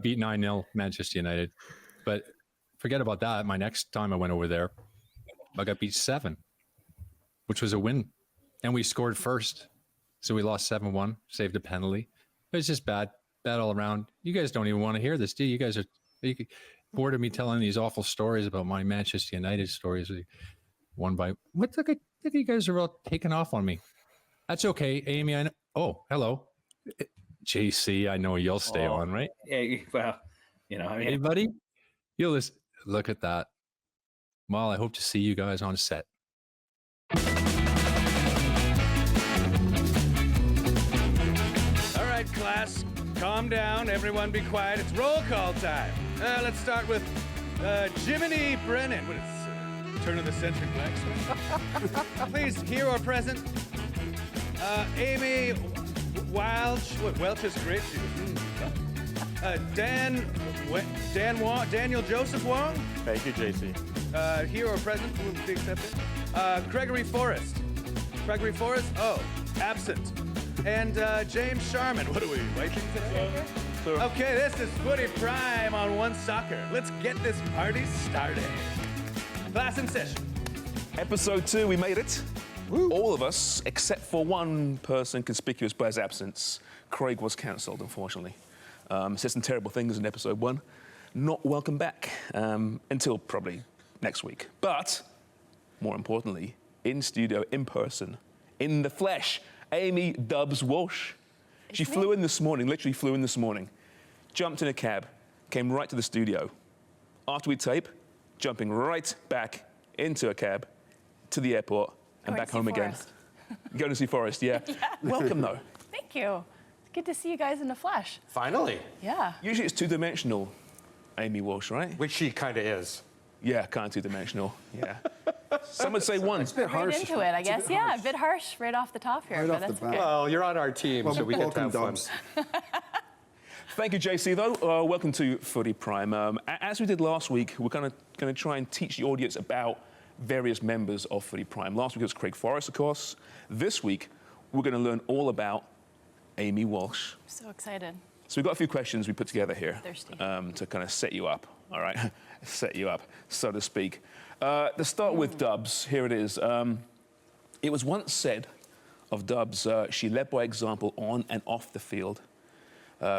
beat 9-0 Manchester United. But forget about that. My next time I went over there, I got beat 7, which was a win. And we scored first. So we lost 7-1, saved a penalty. It was just bad all around. You guys don't even want to hear this, do you? You guys are bored of me telling these awful stories about my Manchester United stories. One by what? Look at you guys are all taking off on me. That's okay, Amy. I know. Oh, hello, JC. I know you'll stay on, right? Yeah. Well, I mean, hey, buddy, you'll listen. Look at that. Well, I hope to see you guys on set. All right, class, calm down. Everyone, be quiet. It's roll call time. Let's start with Jiminy Brennan. What is turn of the century blacksmith? Please, here or present. Amy Walsh. What, Welch is great. Daniel Joseph Wong. Thank you, JC. Here or present will be accepted. Gregory Forrest. Gregory Forrest. Oh, absent. And James Sharman. What are we writing today? Okay, this is Footy Prime on One Soccer. Let's get this party started. Class in session. Episode 2, we made it. Woo. All of us, except for one person conspicuous by his absence. Craig was cancelled, unfortunately. Said some terrible things in episode 1. Not welcome back until probably next week. But, more importantly, in studio, in person, in the flesh, Amy Dubs Walsh. She flew in this morning, literally flew in this morning, jumped in a cab, came right to the studio. After we tape, jumping right back into a cab to the airport and back home again. Going to see Forrest, yeah. Welcome, though. Thank you. It's good to see you guys in the flesh. Finally. Yeah. Usually it's two-dimensional, Amy Walsh, right? Which she kind of is. Yeah, kind of two-dimensional, yeah. Some would say one. It's a bit harsh. Into it, I guess. Yeah, a bit harsh right off the top here, but that's okay. Well, you're on our team, so we get to have fun. Thank you, JC, though. Welcome to Footy Prime. As we did last week, we're going to try and teach the audience about various members of Footy Prime. Last week it was Craig Forrest, of course. This week, we're going to learn all about Amy Walsh. I'm so excited. So we've got a few questions we put together here to kind of set you up, all right? Set you up, so to speak. To start with Dubs, here it is. It was once said of Dubs, she led by example on and off the field.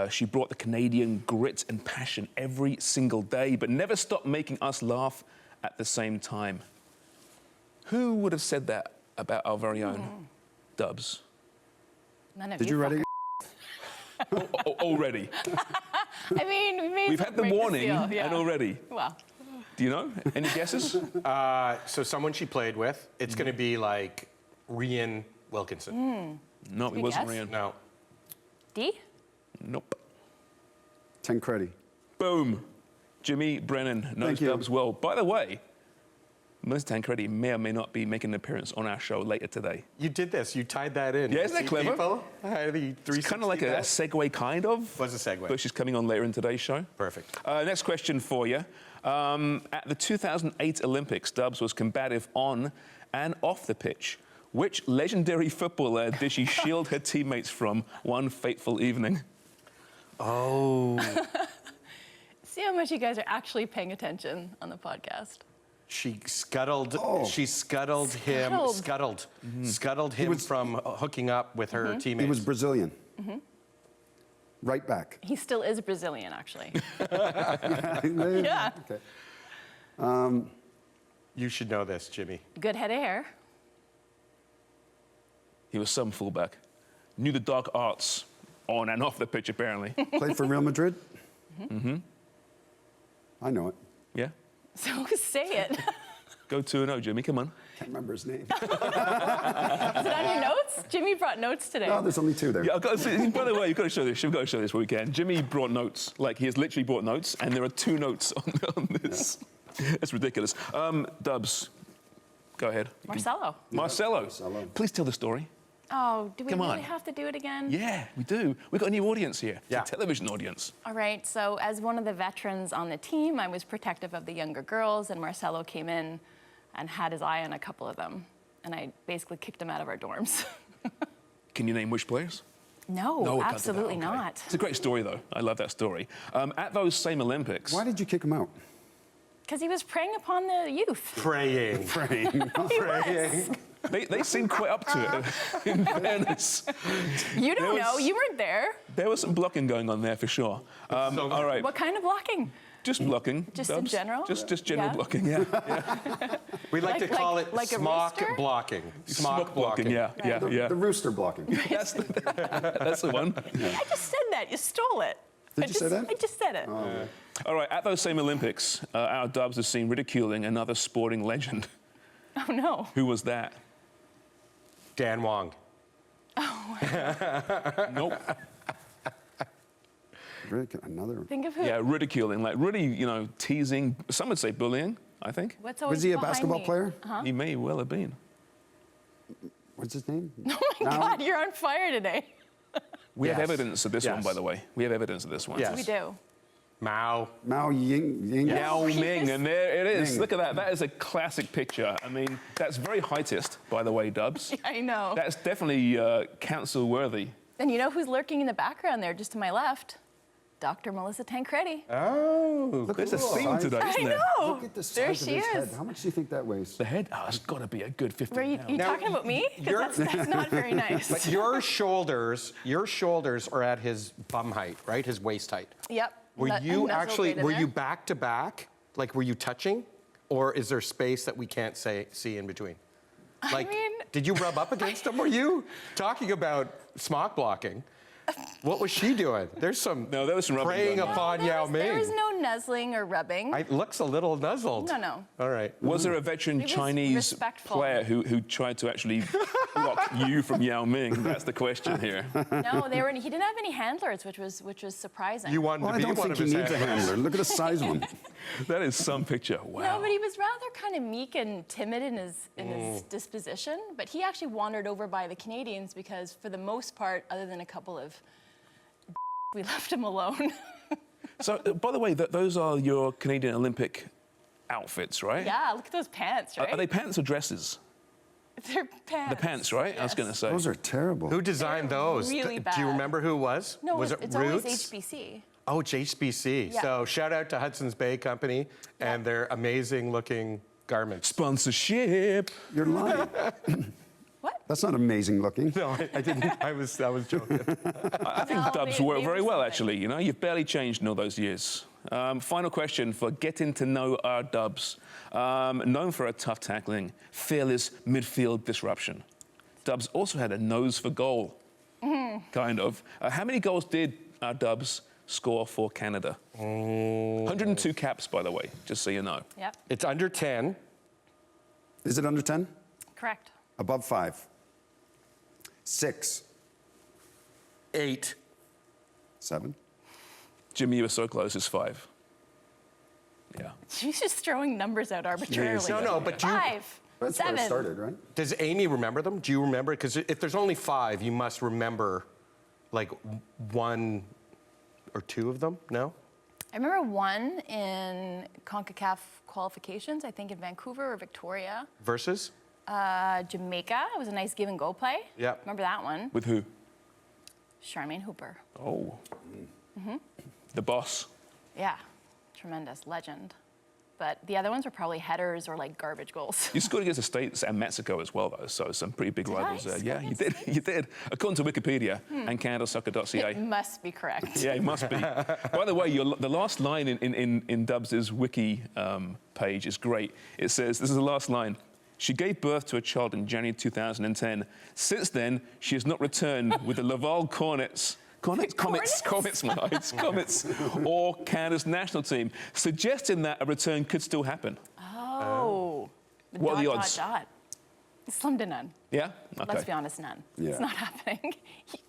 She brought the Canadian grit and passion every single day, but never stopped making us laugh at the same time. Who would have said that about our very own Dubs? None of Did you ready? Already. I mean, we've had the warning, and already. Well. Do you know? Any guesses? So someone she played with. It's going to be like Rian Wilkinson. No, it wasn't Rian. No. D? Nope. Tancredi. Boom. Jimmy Brennan knows Dubs well. By the way, Melissa Tancredi may or may not be making an appearance on our show later today. You did this. You tied that in. Yeah, isn't that clever? It's kind of like a segue, kind of. Was a segue. But she's coming on later in today's show. Perfect. Next question for you. At the 2008 Olympics, Dubs was combative on and off the pitch. Which legendary footballer did she shield her teammates from one fateful evening? Oh. See how much you guys are actually paying attention on the podcast. She scuttled. She scuttled him. Scuttled him from hooking up with her teammates. He was Brazilian. Right back. He still is Brazilian, actually. Yeah. Okay. You should know this, Jimmy. Good head of hair. He was some fullback. Knew the dark arts on and off the pitch, apparently. Played for Real Madrid? I know it. Yeah? So say it. Go 2-0, Jimmy, come on. Can't remember his name. Is it on your notes? Jimmy brought notes today. No, there's only 2 there. Yeah, by the way, you've got to show this. We've got to show this where we can. Jimmy brought notes. Like, he has literally brought notes, and there are 2 notes on this. Yeah. It's ridiculous. Dubs, go ahead. Marcelo. Marcelo. Please tell the story. Oh, do we really have to do it again? Yeah, we do. We've got a new audience here. Yeah. A television audience. All right, so as one of the veterans on the team, I was protective of the younger girls, and Marcelo came in and had his eye on a couple of them. And I basically kicked him out of our dorms. Can you name which players? No, No, it can't do that. absolutely Okay. not. It's a great story, though. I love that story. At those same Olympics, Why did you kick him out? Because he was preying upon the youth. Praying. Praying. Praying. they seemed quite up to it, in fairness. You don't There know. was- You weren't there. There was some blocking going on there for sure. All right, What kind of blocking? just blocking. Just in Dubs. general? Just general Yeah. blocking, yeah. We like to call it like a smock rooster? blocking. Smock blocking, yeah. The rooster blocking. That's the one. I just said that. You stole it. Did you say that? I just said it. All right, at those same Olympics, our Dubs have seen ridiculing another sporting legend. Oh, no. Who was that? Dan Wong. Nope. Another. Think of who. Yeah, ridiculing, like really, teasing. Some would say bullying, I think. What's always Was he a behind basketball me? player? He may well have been. What's his name? Oh, my God. You're on fire today. We have Yes. evidence of this one, Yes. by the way. We have evidence of this one. Yes. We do. Mao. Mao Ying. Yao Ming, and there it is. Ming. Look at that. That is a classic picture. I mean, that's very heightist, by the way, Dubs. I know. That's definitely council worthy. And you know who's lurking in the background there, just to my left? Dr. Melissa Tancredi. Oh, There's a theme today, I isn't there? know. Look at the There size of she his is. head. How much do you think that weighs? The head, it's got to be a good 15 Were you pounds. Now, talking about me? you're- Because that's not very nice. But your shoulders are at his bum height, right? His waist height. Yep. Were That- you and nuzzled actually, right in were there. you back to back? Like, were you touching? Or is there space that we can't see in between? Like, mean- did you rub up against him? Were you talking about smock blocking? What was she doing? There's some No, there was some rubbing preying going on. upon there Yao was, Ming. There was no nuzzling or rubbing. It looks a little nuzzled. No. All right. Was there a veteran was Chinese respectful. player who tried to actually block you from Yao Ming? That's the question here. No, he didn't have any handlers, which was surprising. You wanted Well, to I be don't one think of he his needs a handlers. handler. Look at the size of him. That is some picture. No, Wow. but he was rather kind of meek and timid in his disposition. But he actually wandered over by the Canadians because, for the most part, other than a couple of we left him alone. So, by the way, those are your Canadian Olympic outfits, right? Yeah, look at those pants, right? Are they pants or dresses? They're pants. The pants, right? I was Yes. going to say. Those are terrible. Who designed They're those? really Do you bad. remember who it was? No, was it it's Roots? always HBC. Oh, it's HBC. Yeah. So shout out to Hudson's Bay Company and their amazing looking garments. Sponsorship. You're lying. What? That's not amazing looking. No, I didn't. I was joking. I think No, Dubs they work were very well, something. actually. You've barely changed in all those years. Final question for getting to know our Dubs. Known for a tough tackling, fearless midfield disruption. Dubs also had a nose for goal, kind of. How many goals did our Dubs score for Canada? 102 caps, by the way, just so you know. Yep, It's under 10. Is it under 10? correct. Above 5. 6. 8. 7. Jimmy, you were so close, it's 5. Yeah. She's just throwing numbers out arbitrarily. No, but do you, 5, That's 7. where it started, right? does Amy remember them? Do you remember? Because if there's only 5, you must remember like 1 or 2 of them, no? I remember one in CONCACAF qualifications, I think in Vancouver or Victoria. Versus? Jamaica, it was a nice give and go play. Yep. Remember that one? With who? Charmaine Hooper. Oh. The boss. Yeah, tremendous legend. But the other ones were probably headers or like garbage goals. You scored against the States and Mexico as well, though, so some pretty big rivals I there. score Yeah, you against did. the You did. According to Wikipedia and CanadaSoccer.ca. It must be correct. Yeah, it must be. By the way, the last line in Dubs' wiki page is great. It says, this is the last line. She gave birth to a child in January 2010. Since then, she has not returned with the Laval Comets, or Canada's national team, suggesting that a return could still happen. Oh. What are the odds? Slim to none. Yeah? Okay. Let's be honest, none. Yeah. It's not happening.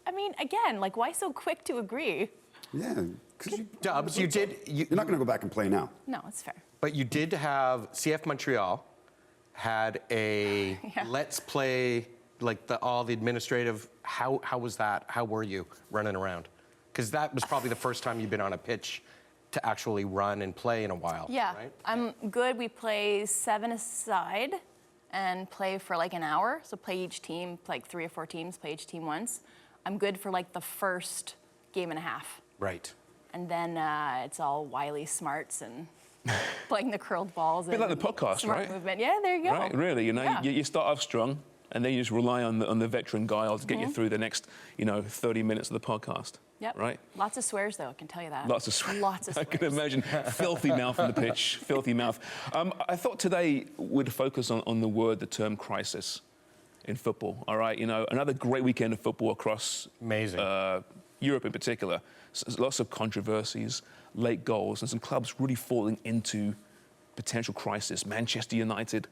I mean, again, like, why so quick to agree? Yeah. 'Cause Dubs, you did. you're not going to go back and play now. No, it's fair. But you did have CF Montreal had a Yeah. let's play like all the administrative. How was that? How were you running around? Because that was probably the first time you've been on a pitch to actually run and play in a while. Yeah, Right? I'm good. We play 7 aside and play for like an hour. So play each team, like 3 or 4 teams, play each team once. I'm good for like the first game and a half. Right. And then it's all wily smarts and playing the curled balls. A bit and like the podcast, smart right? movement. Yeah, there you go. Right, really. You know, Yeah. you start off strong, and then you just rely on the veteran guile to get you through the next, 30 minutes of the podcast. Yep. Right? Lots of swears, though, I can tell you that. Lots of swears. Lots of swears. I can imagine. Filthy mouth on the pitch. Filthy mouth. I thought today we'd focus on the term crisis in football. All right? Another great weekend of football across Amazing. Europe in particular. Lots of controversies, late goals, and some clubs really falling into potential crisis. Manchester United,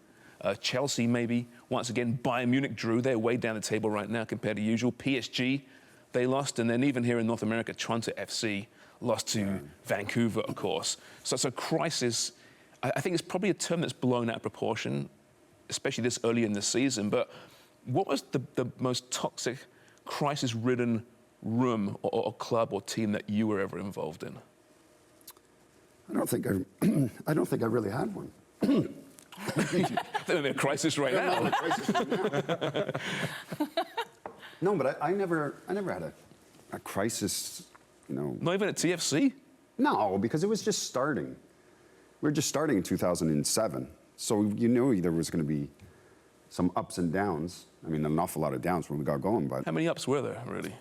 Chelsea maybe. Once again, Bayern Munich drew. They're way down the table right now compared to usual. PSG, they lost. And then even here in North America, Toronto FC lost to Vancouver, of course. So crisis, I think it's probably a term that's blown out of proportion, especially this early in the season. But what was the most toxic, crisis-ridden room or club or team that you were ever involved in? I don't think I really had one. They're in a crisis right now. No, but I never had a crisis, Not even at TFC? No, because it was just starting. We were just starting in 2007. So you knew there was going to be some ups and downs. I mean, an awful lot of downs when we got going, but How many ups were there, really?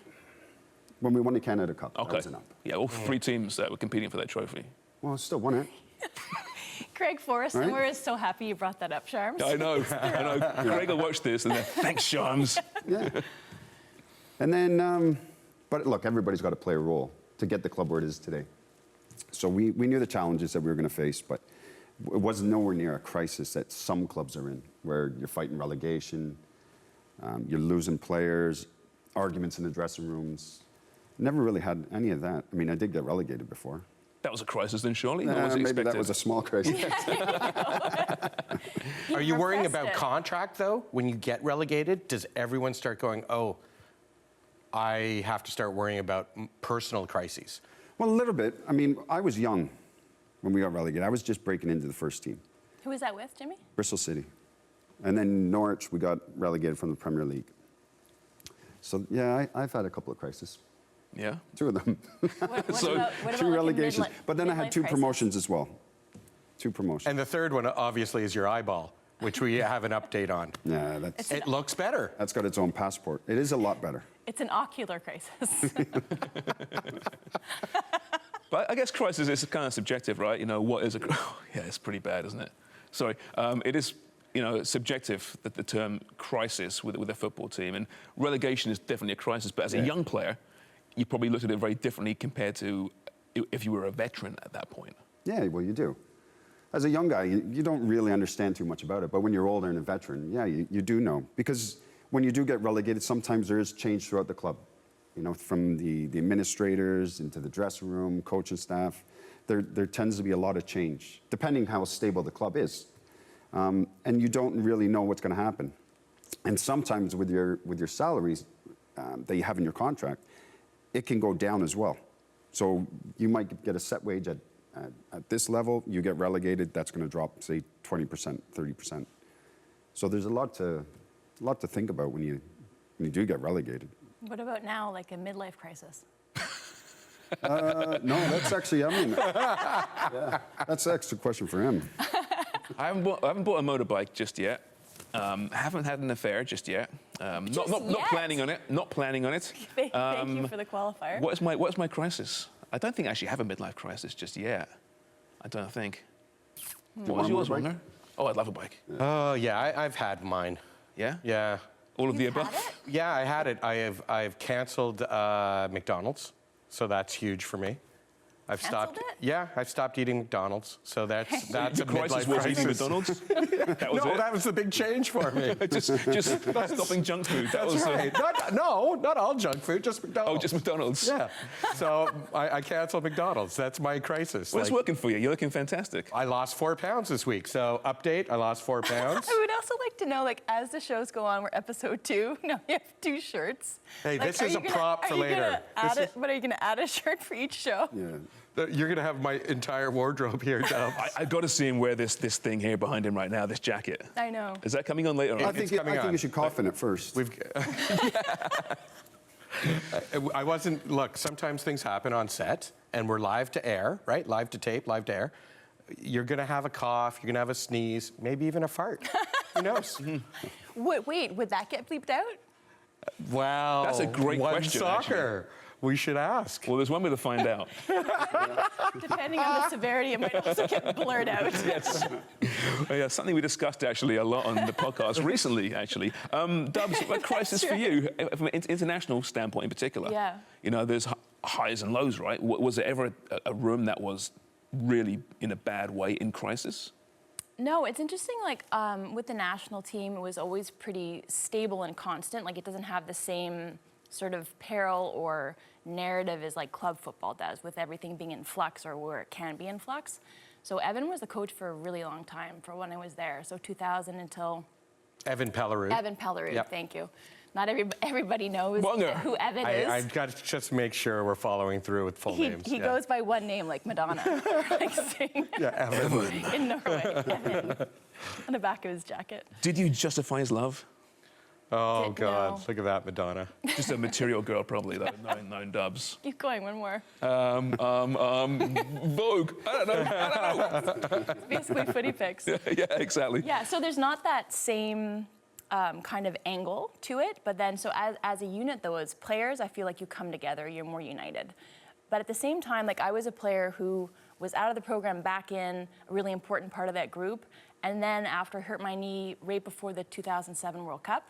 when we won the Canada Cup, that Okay. was an up. Yeah, all three teams that were competing for that trophy. Well, I still won it. Craig Forrest, and Right? we're so happy you brought that up, Sharms. I know. Craig will watch this and then, thanks, Shams. Yeah. And then, but look, everybody's got to play a role to get the club where it is today. So we knew the challenges that we were going to face, but it was nowhere near a crisis that some clubs are in, where you're fighting relegation, you're losing players, arguments in the dressing rooms. Never really had any of that. I mean, I did get relegated before. That was a crisis then, surely? Or was it Maybe expected? that was a small crisis. Are you worrying repressed about it. contract, though? When you get relegated, does everyone start going, oh, I have to start worrying about personal crises? Well, a little bit. I mean, I was young when we got relegated. I was just breaking into the first team, Who was that with, Jimmy? Bristol City. And then Norwich, we got relegated from the Premier League. So, yeah, I've had a couple of crises. Yeah. 2 of them. What So, about, what Two about like a relegations. midlife- But then I had midlife 2 crisis? promotions as well. 2 promotions. And the third one, obviously, is your eyeball, which we have an update on. Yeah, It looks better. that's got its own passport. It is a lot better. It's an ocular crisis. But I guess crisis is kind of subjective, right? What is a... yeah, it's pretty bad, isn't it? Sorry. It is, subjective, the term crisis with a football team. And relegation is definitely a crisis. But as a young player, you probably looked at it very differently compared to if you were a veteran at that point. Yeah, well, you do. As a young guy, you don't really understand too much about it. But when you're older and a veteran, yeah, you do know. Because when you do get relegated, sometimes there is change throughout the club. From the administrators into the dressing room, coaching staff. There tends to be a lot of change, depending how stable the club is. And you don't really know what's going to happen. And sometimes with your salaries that you have in your contract, it can go down as well. So you might get a set wage at this level, you get relegated, that's going to drop, say, 20%, 30%. So there's a lot to think about when you do get relegated. What about now, like a midlife crisis? No, that's actually, yeah, that's an extra question for him. I haven't bought a motorbike just yet. Haven't had an affair just yet. Not yet? planning on it. Not planning on it. Thank you for the qualifier. What's my crisis? I don't think I actually have a midlife crisis just yet. I don't think. What was yours, Wonger? Oh, I'd love a bike. Oh, yeah, I've had mine. Yeah? Yeah. All of the You've above? had it? Yeah, I had it. I've canceled McDonald's, so that's huge for me. I've Canceled stopped. it? Yeah, I've stopped eating McDonald's, so that's a The crisis midlife was eating crisis. McDonald's? That was No, it? that was the big change for me. just stopping junk food. That That's was right. Not all junk food, just McDonald's. Oh, just McDonald's. Yeah. So I canceled McDonald's. That's my crisis. Well, it's Like, working for you. You're looking fantastic. I lost 4 pounds this week. So update, I lost 4 pounds. I would also like to know, like, as the shows go on, we're episode 2. Now we have 2 shirts. Hey, Like, this are is you a gonna- prop for are you later. gonna add This it- But are you going to add a shirt for each show? Yeah. You're going to have my entire wardrobe here, Dubs. I've got to see him wear this thing here behind him right now, this jacket. I know. Is that coming on later? I on? think coming you on. should cough in it first. I wasn't, look, sometimes things happen on set, and we're live to air, right? Live to tape, live to air. You're going to have a cough, you're going to have a sneeze, maybe even a fart. Who knows? Wait, would that get bleeped out? Well, That's a great one question, soccer. We should ask. Well, there's one way to find out. Depending on the severity, it might also get blurred out. Yes. Yeah, something we discussed actually a lot on the podcast recently, actually. Dubs, a crisis for you, from an international standpoint in particular. Yeah. You know, there's highs and lows, right? Was there ever a room that was really in a bad way in crisis? No, it's interesting, like, with the national team, it was always pretty stable and constant. Like, it doesn't have the same sort of peril or narrative as, like, club football does, with everything being in flux or where it can be in flux. So Evan was the coach for a really long time, for when I was there. So 2000 until... Evan Pelleroux. Evan Pelleroux, Yep. Thank you. Not everybody knows Wonger. who Evan is. I've got to just make sure we're following through with full names. He goes by one name, like Madonna, like saying Yeah, Evan. in Norway. Evan, on the back of his jacket. Did you justify his love? Oh, Did- God. no. Look at that, Madonna. Just a material girl, probably, though, known Dubs. Keep going, one more. Vogue. I don't know. Basically, footy picks. Yeah, exactly. Yeah, so there's not that same kind of angle to it, but then, so as a unit, though, as players, I feel like you come together, you're more united. But at the same time, like, I was a player who was out of the program, back in, a really important part of that group, and then after I hurt my knee right before the 2007 World Cup,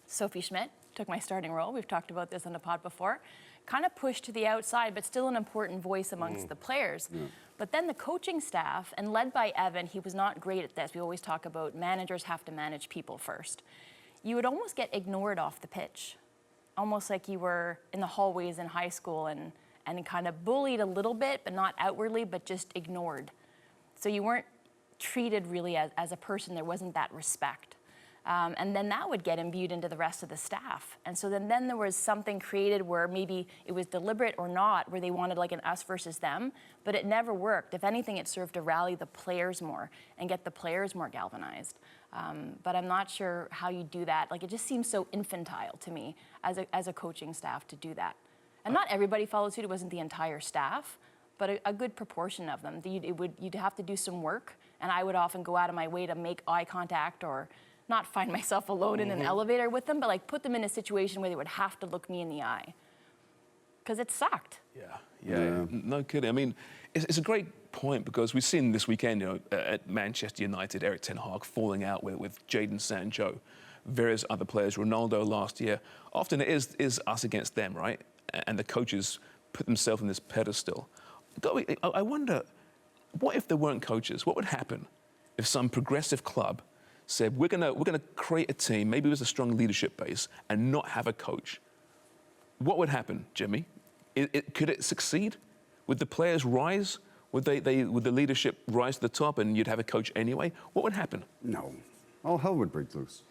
Sophie Schmidt took my starting role. We've talked about this on the pod before. Kind of pushed to the outside, but still an important voice amongst the players. Yeah. But then the coaching staff, and led by Evan, he was not great at this. We always talk about managers have to manage people first. You would almost get ignored off the pitch, almost like you were in the hallways in high school and kind of bullied a little bit, but not outwardly, but just ignored. So you weren't treated really as a person. There wasn't that respect. And then that would get imbued into the rest of the staff. And so then there was something created where maybe it was deliberate or not, where they wanted like an us versus them, but it never worked. If anything, it served to rally the players more and get the players more galvanized. But I'm not sure how you do that. Like, it just seems so infantile to me as a coaching staff to do that. And not everybody followed suit. It wasn't the entire staff, but a good proportion of them. You'd have to do some work, and I would often go out of my way to make eye contact or not find myself alone in an elevator with them, but like put them in a situation where they would have to look me in the eye. Because it sucked. Yeah. No kidding. I mean, it's a great point, because we've seen this weekend, you know, at Manchester United, Eric Ten Hag falling out with Jadon Sancho, various other players, Ronaldo last year. Often it is us against them, right? And the coaches put themselves on this pedestal. I wonder, what if there weren't coaches? What would happen if some progressive club said, we're gonna create a team, maybe with a strong leadership base, and not have a coach? What would happen, Jimmy? Could it succeed? Would the players rise? Would the leadership rise to the top, and you'd have a coach anyway? What would happen? No. All hell would break loose.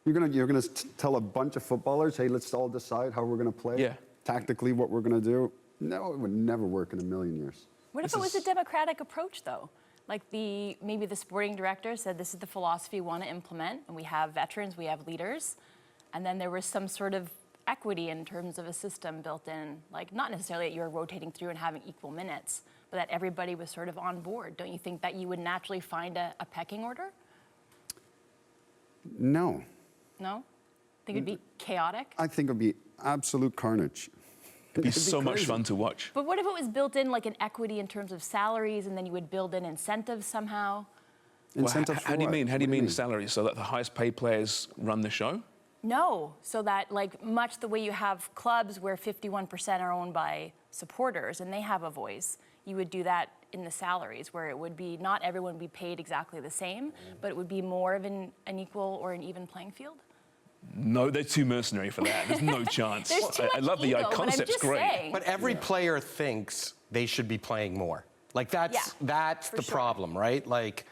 You're gonna tell a bunch of footballers, hey, let's all decide how we're gonna play, tactically what we're gonna do. No, it would never work in a million years. What if it was a democratic approach, though? Like maybe the sporting director said, this is the philosophy we want to implement, and we have veterans, we have leaders, and then there was some sort of equity in terms of a system built in, like not necessarily that you were rotating through and having equal minutes, but that everybody was sort of on board. Don't you think that you would naturally find a pecking order? No. No? Think it'd be chaotic? I think it'd be absolute carnage. It'd be so much fun to watch. But what if it was built in like an equity in terms of salaries, and then you would build in incentives somehow? Incentives how do you mean? How do you mean salaries? So that the highest paid players run the show? No, so that like much the way you have clubs where 51% are owned by supporters and they have a voice, you would do that in the salaries, where it would be not everyone would be paid exactly the same, but it would be more of an equal or an even playing field? No, they're too mercenary for that. There's no chance. There's too much I love ego, the concept's great. Saying. But every player thinks they should be playing more. Like, that's the problem, right? Like,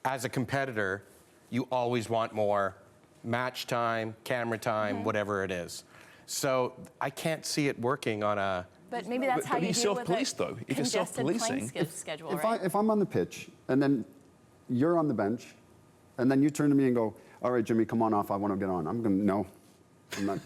as a competitor, you always want more match time, camera time, whatever it is. So I can't see it working on a... But maybe that's how you deal with self-police, though. If you're self-policing... schedule, right? If I'm on the pitch, and then you're on the bench, and then you turn to me and go, all right, Jimmy, come on off, I want to get on. I'm going to, no. I'm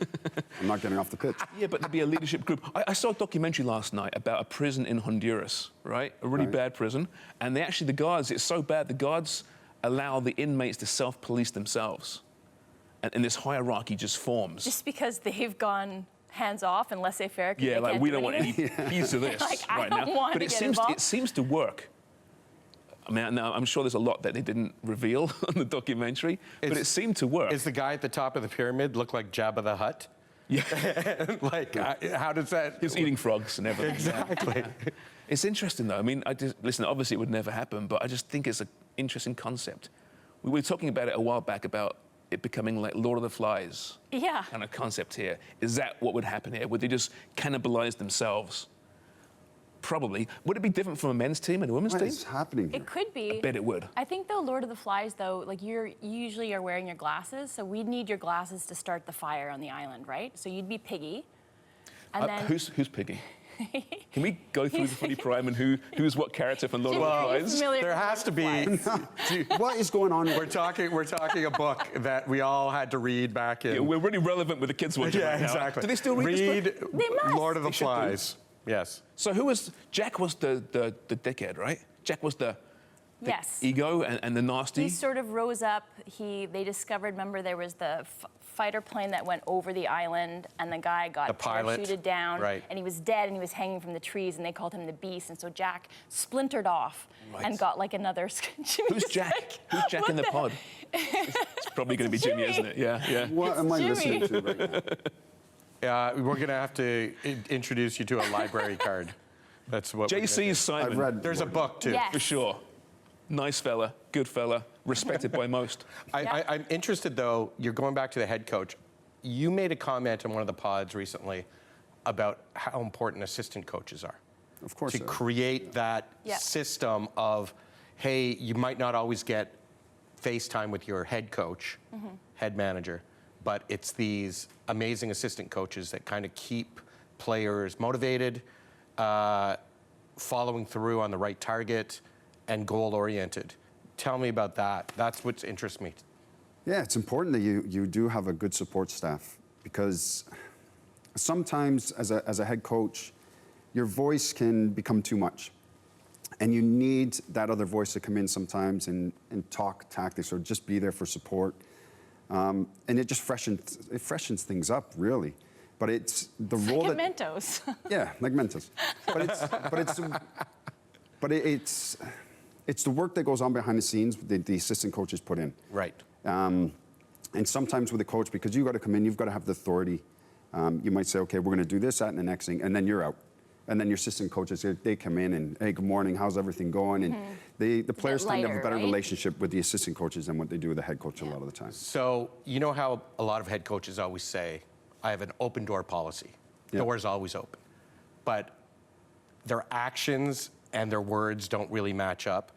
not getting off the pitch. Yeah, but there'd be a leadership group. I saw a documentary last night about a prison in Honduras, right? A really bad prison. And the guards, it's so bad, the guards allow the inmates to self-police themselves. And this hierarchy just forms. Just because they've gone hands off and laissez-faire. Yeah, like we don't want any piece of this Like, right I don't now. want But to it get seems involved. it seems to work. I mean, now I'm sure there's a lot that they didn't reveal on the documentary, but it seemed to work. Is the guy at the top of the pyramid look like Jabba the Hutt? Yeah, Like, how does that? he was eating frogs and everything. Exactly. It's interesting, though. I mean, listen, obviously it would never happen, but I just think it's an interesting concept. We were talking about it a while back about it becoming like Lord of the Flies kind of concept here. Is that what would happen here? Would they just cannibalize themselves? Probably. Would it be different from a men's team and a women's What team? is happening here? It could be. I bet it would. I think though, Lord of the Flies though, like you usually are wearing your glasses, so we'd need your glasses to start the fire on the island, right? So you'd be Piggy, and then Who's Piggy? Can we go through the Footy Prime and who's what character from Lord of the Are you Flies? familiar There with has to Lord of the be. Flies? What is going on? We're talking a book that we all had to read back in. Yeah, we're really relevant with the kids watching Yeah, right now. exactly. Do they still read this book? They must. Lord of the They should do. Flies. Yes. So who was Jack? Was the dickhead, right? Jack was the Yes. ego and the nasty. He sort of rose up. They discovered. Remember, there was the fighter plane that went over the island, and the guy got The pilot. parachuted down, Right. and he was dead, and he was hanging from the trees, and they called him the Beast. And so Jack splintered off Right. and got like another. Who's Jack? Who's Jack in the pod? It's probably going to be Jimmy, Jimmy. isn't it? Yeah. What am I Jimmy. listening to right now? We're going to have to introduce you to a library card. That's what we're gonna do. JC's Simon. I've read. There's a book, too. Yes. For sure. Nice fella, good fella, respected by most. I'm interested, though, you're going back to the head coach. You made a comment on one of the pods recently about how important assistant coaches are. Of course. To create that Yeah. system of, hey, you might not always get FaceTime with your head coach, head manager, but it's these amazing assistant coaches that kind of keep players motivated, following through on the right target, and goal-oriented. Tell me about that. That's what interests me. Yeah, it's important that you do have a good support staff, because sometimes as a head coach, your voice can become too much. And you need that other voice to come in sometimes and talk tactics or just be there for support. And it just freshens things up, really. But it's the role Like that... Mentos. Yeah, like Mentos. But it's the work that goes on behind the scenes the assistant coaches put in. Right. And sometimes with a coach, because you've got to come in, you've got to have the authority. You might say, okay, we're going to do this, that, and the next thing, and then you're out. And then your assistant coaches, they come in and, hey, good morning, how's everything going? And the players tend to have a lighter, better right? relationship with the assistant coaches than what they do with the head coach a lot of the time. So, you know how a lot of head coaches always say, I have an open door policy. Yeah. Door's always open. But their actions and their words don't really match up.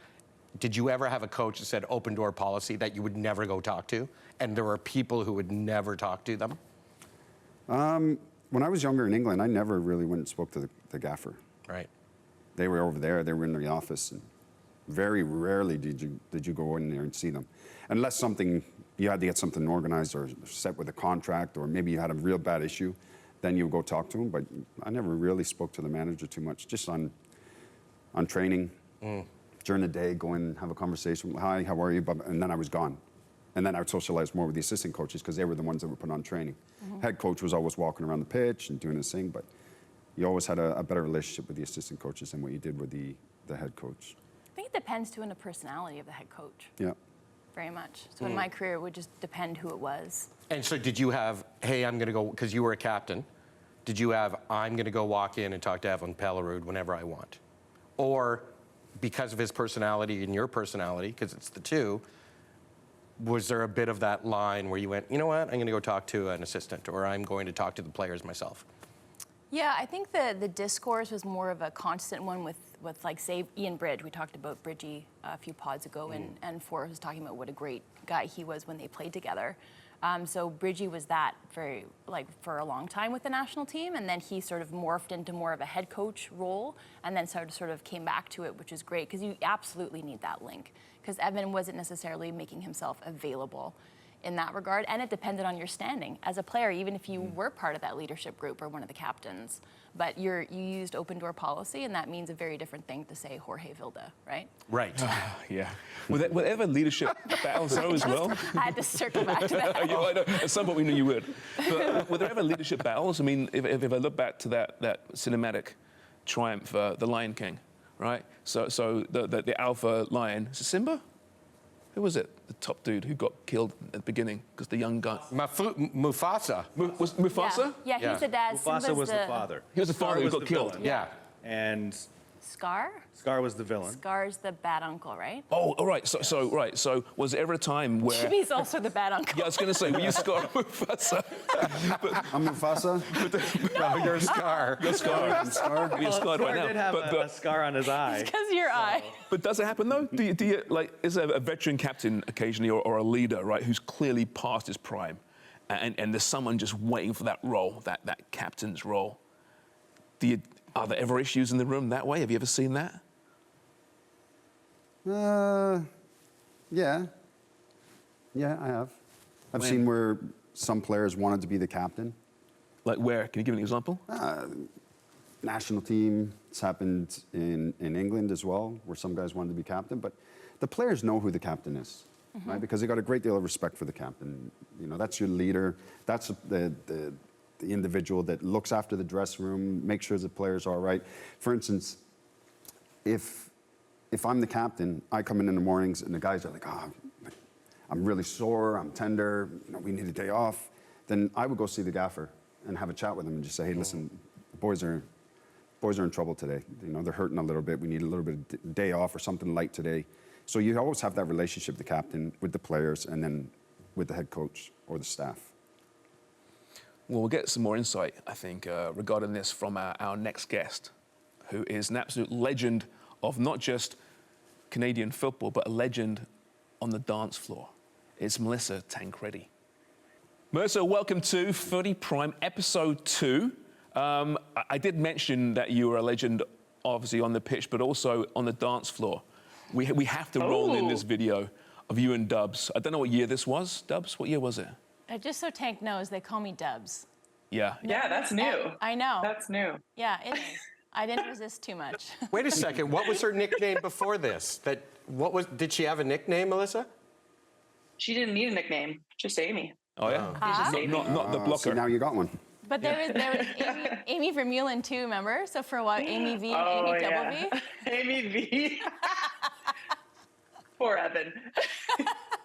Did you ever have a coach that said open door policy that you would never go talk to? And there were people who would never talk to them? When I was younger in England, I never really went and spoke to the gaffer. Right. They were over there, they were in the office, and very rarely did you go in there and see them. Unless you had to get something organized or set with a contract, or maybe you had a real bad issue, then you would go talk to them. But I never really spoke to the manager too much, just on training. During the day, go in and have a conversation. Hi, how are you? And then I was gone. And then I would socialize more with the assistant coaches because they were the ones that were put on training. Head coach was always walking around the pitch and doing his thing, but you always had a better relationship with the assistant coaches than what you did with the head coach. I think it depends too on the personality of the head coach. Yeah. Very much. So in my career, it would just depend who it was. And so did you have, hey, I'm going to go, because you were a captain, did you have, I'm going to go walk in and talk to Evan Pellerud whenever I want? Or because of his personality and your personality, because it's the two, was there a bit of that line where you went, you know what, I'm going to go talk to an assistant, or I'm going to talk to the players myself? Yeah, I think the discourse was more of a constant one with like, say, Ian Bridge. We talked about Bridgie a few pods ago, and Forrest was talking about what a great guy he was when they played together. So Bridgie was that for a long time with the national team, and then he sort of morphed into more of a head coach role, and then sort of came back to it, which is great, because you absolutely need that link. Because Evan wasn't necessarily making himself available. in that regard, and it depended on your standing as a player, even if you were part of that leadership group or one of the captains. But you used open door policy, and that means a very different thing to say Jorge Vilda, right? Right. Yeah. Were there ever leadership battles though as well? I had to circle back to that. I know. At some point we knew you would. But were there ever leadership battles? I mean, if I look back to that cinematic triumph, The Lion King, right? So the alpha lion, is it Simba? Who was it? The top dude who got killed at the beginning because the young guy. Mufasa. Was Mufasa? Yeah, he's the dad. Mufasa Simba's was the father. He was the father who was got the killed. villain. Yeah. And Scar? Scar was the villain. Scar's the bad uncle, right? Oh, all right. So was there ever a time where? Jimmy's also the bad uncle. Yeah, I was going to say, were you Scar or Mufasa? I'm Mufasa. No, you're Scar. You're Scar. I'm Scar. You're scarred right Scar now. did have a scar on his eye. Because your eye. But does it happen though? Do you like, is there a veteran captain occasionally or a leader, right, who's clearly past his prime, and there's someone just waiting for that role, that captain's role? Are there ever issues in the room that way? Have you ever seen that? Yeah. Yeah, I have. I've seen where some players wanted to be the captain. Like where? Can you give an example? National team, it's happened in England as well, where some guys wanted to be captain. But the players know who the captain is, right? Because they got a great deal of respect for the captain. You know, that's your leader. That's the individual that looks after the dressing room, makes sure the players are all right. For instance, if I'm the captain, I come in the mornings and the guys are like, I'm really sore, I'm tender, you know, we need a day off. Then I would go see the gaffer and have a chat with them and just say, hey, listen, the boys are in trouble today. You know, they're hurting a little bit. We need a little bit of day off or something light today. So you always have that relationship, the captain, with the players, and then with the head coach or the staff. Well, we'll get some more insight, I think, regarding this from our next guest, who is an absolute legend of not just Canadian football, but a legend on the dance floor. It's Melissa Tancredi. Melissa, welcome to Footy Prime, episode 2. I did mention that you were a legend, obviously, on the pitch, but also on the dance floor. We have to roll in this video of you and Dubs. I don't know what year this was. Dubs, what year was it? Just so Tank knows, they call me Dubs. Yeah. Yeah, that's new. I know. That's new. Yeah, it is. I didn't resist too much. Wait a second. What was her nickname before this? Did she have a nickname, Melissa? She didn't need a nickname, just Amy. Oh, yeah? Not the So blocker. now you got one. But there was Amy Vermeulen too, remember? So for a while, Amy V and Amy Double V. Amy V. Poor Evan.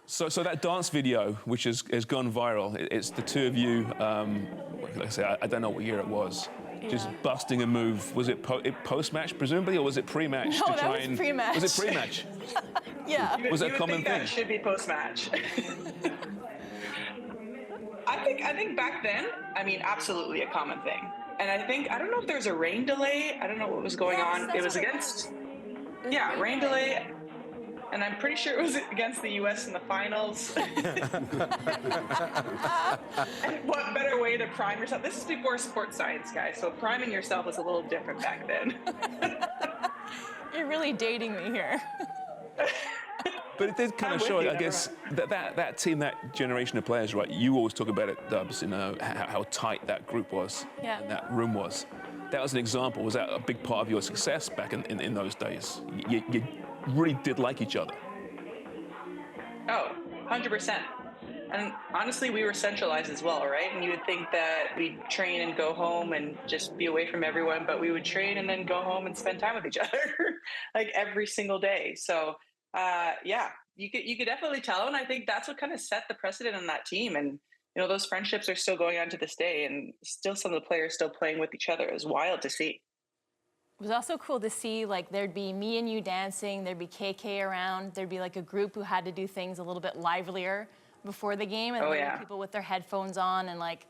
So that dance video, which has gone viral, it's the two of you, like I say, I don't know what year it was, just busting a move. Was it post-match, presumably, or was it pre-match? No, that was pre-match. Was it pre-match? Yeah. Was that You a would common think thing? that should be post-match. I think back then, I mean, absolutely a common thing. And I don't know if there was a rain delay. I don't know what was going on. It was against, rain delay. And I'm pretty sure it was against the U.S. in the finals. What better way to prime yourself? This is before sports science, guys. So priming yourself was a little different back then. You're really dating me here. But it did kind of I'm show, with you, I guess, that team, that generation of players, right? You always talk about it, Dubs, you know, how tight that group was, Yeah. and that room was. That was an example. Was that a big part of your success back in those days? You really did like each other. Oh, 100%. And honestly, we were centralized as well, right? And you would think that we'd train and go home and just be away from everyone, but we would train and then go home and spend time with each other, like every single day. So, you could definitely tell. And I think that's what kind of set the precedent on that team. And, you know, those friendships are still going on to this day, and still some of the players still playing with each other. It was wild to see. It was also cool to see, like, there'd be me and you dancing, there'd be KK around, there'd be like a group who had to do things a little bit livelier before the game, and there were people with their headphones on, and like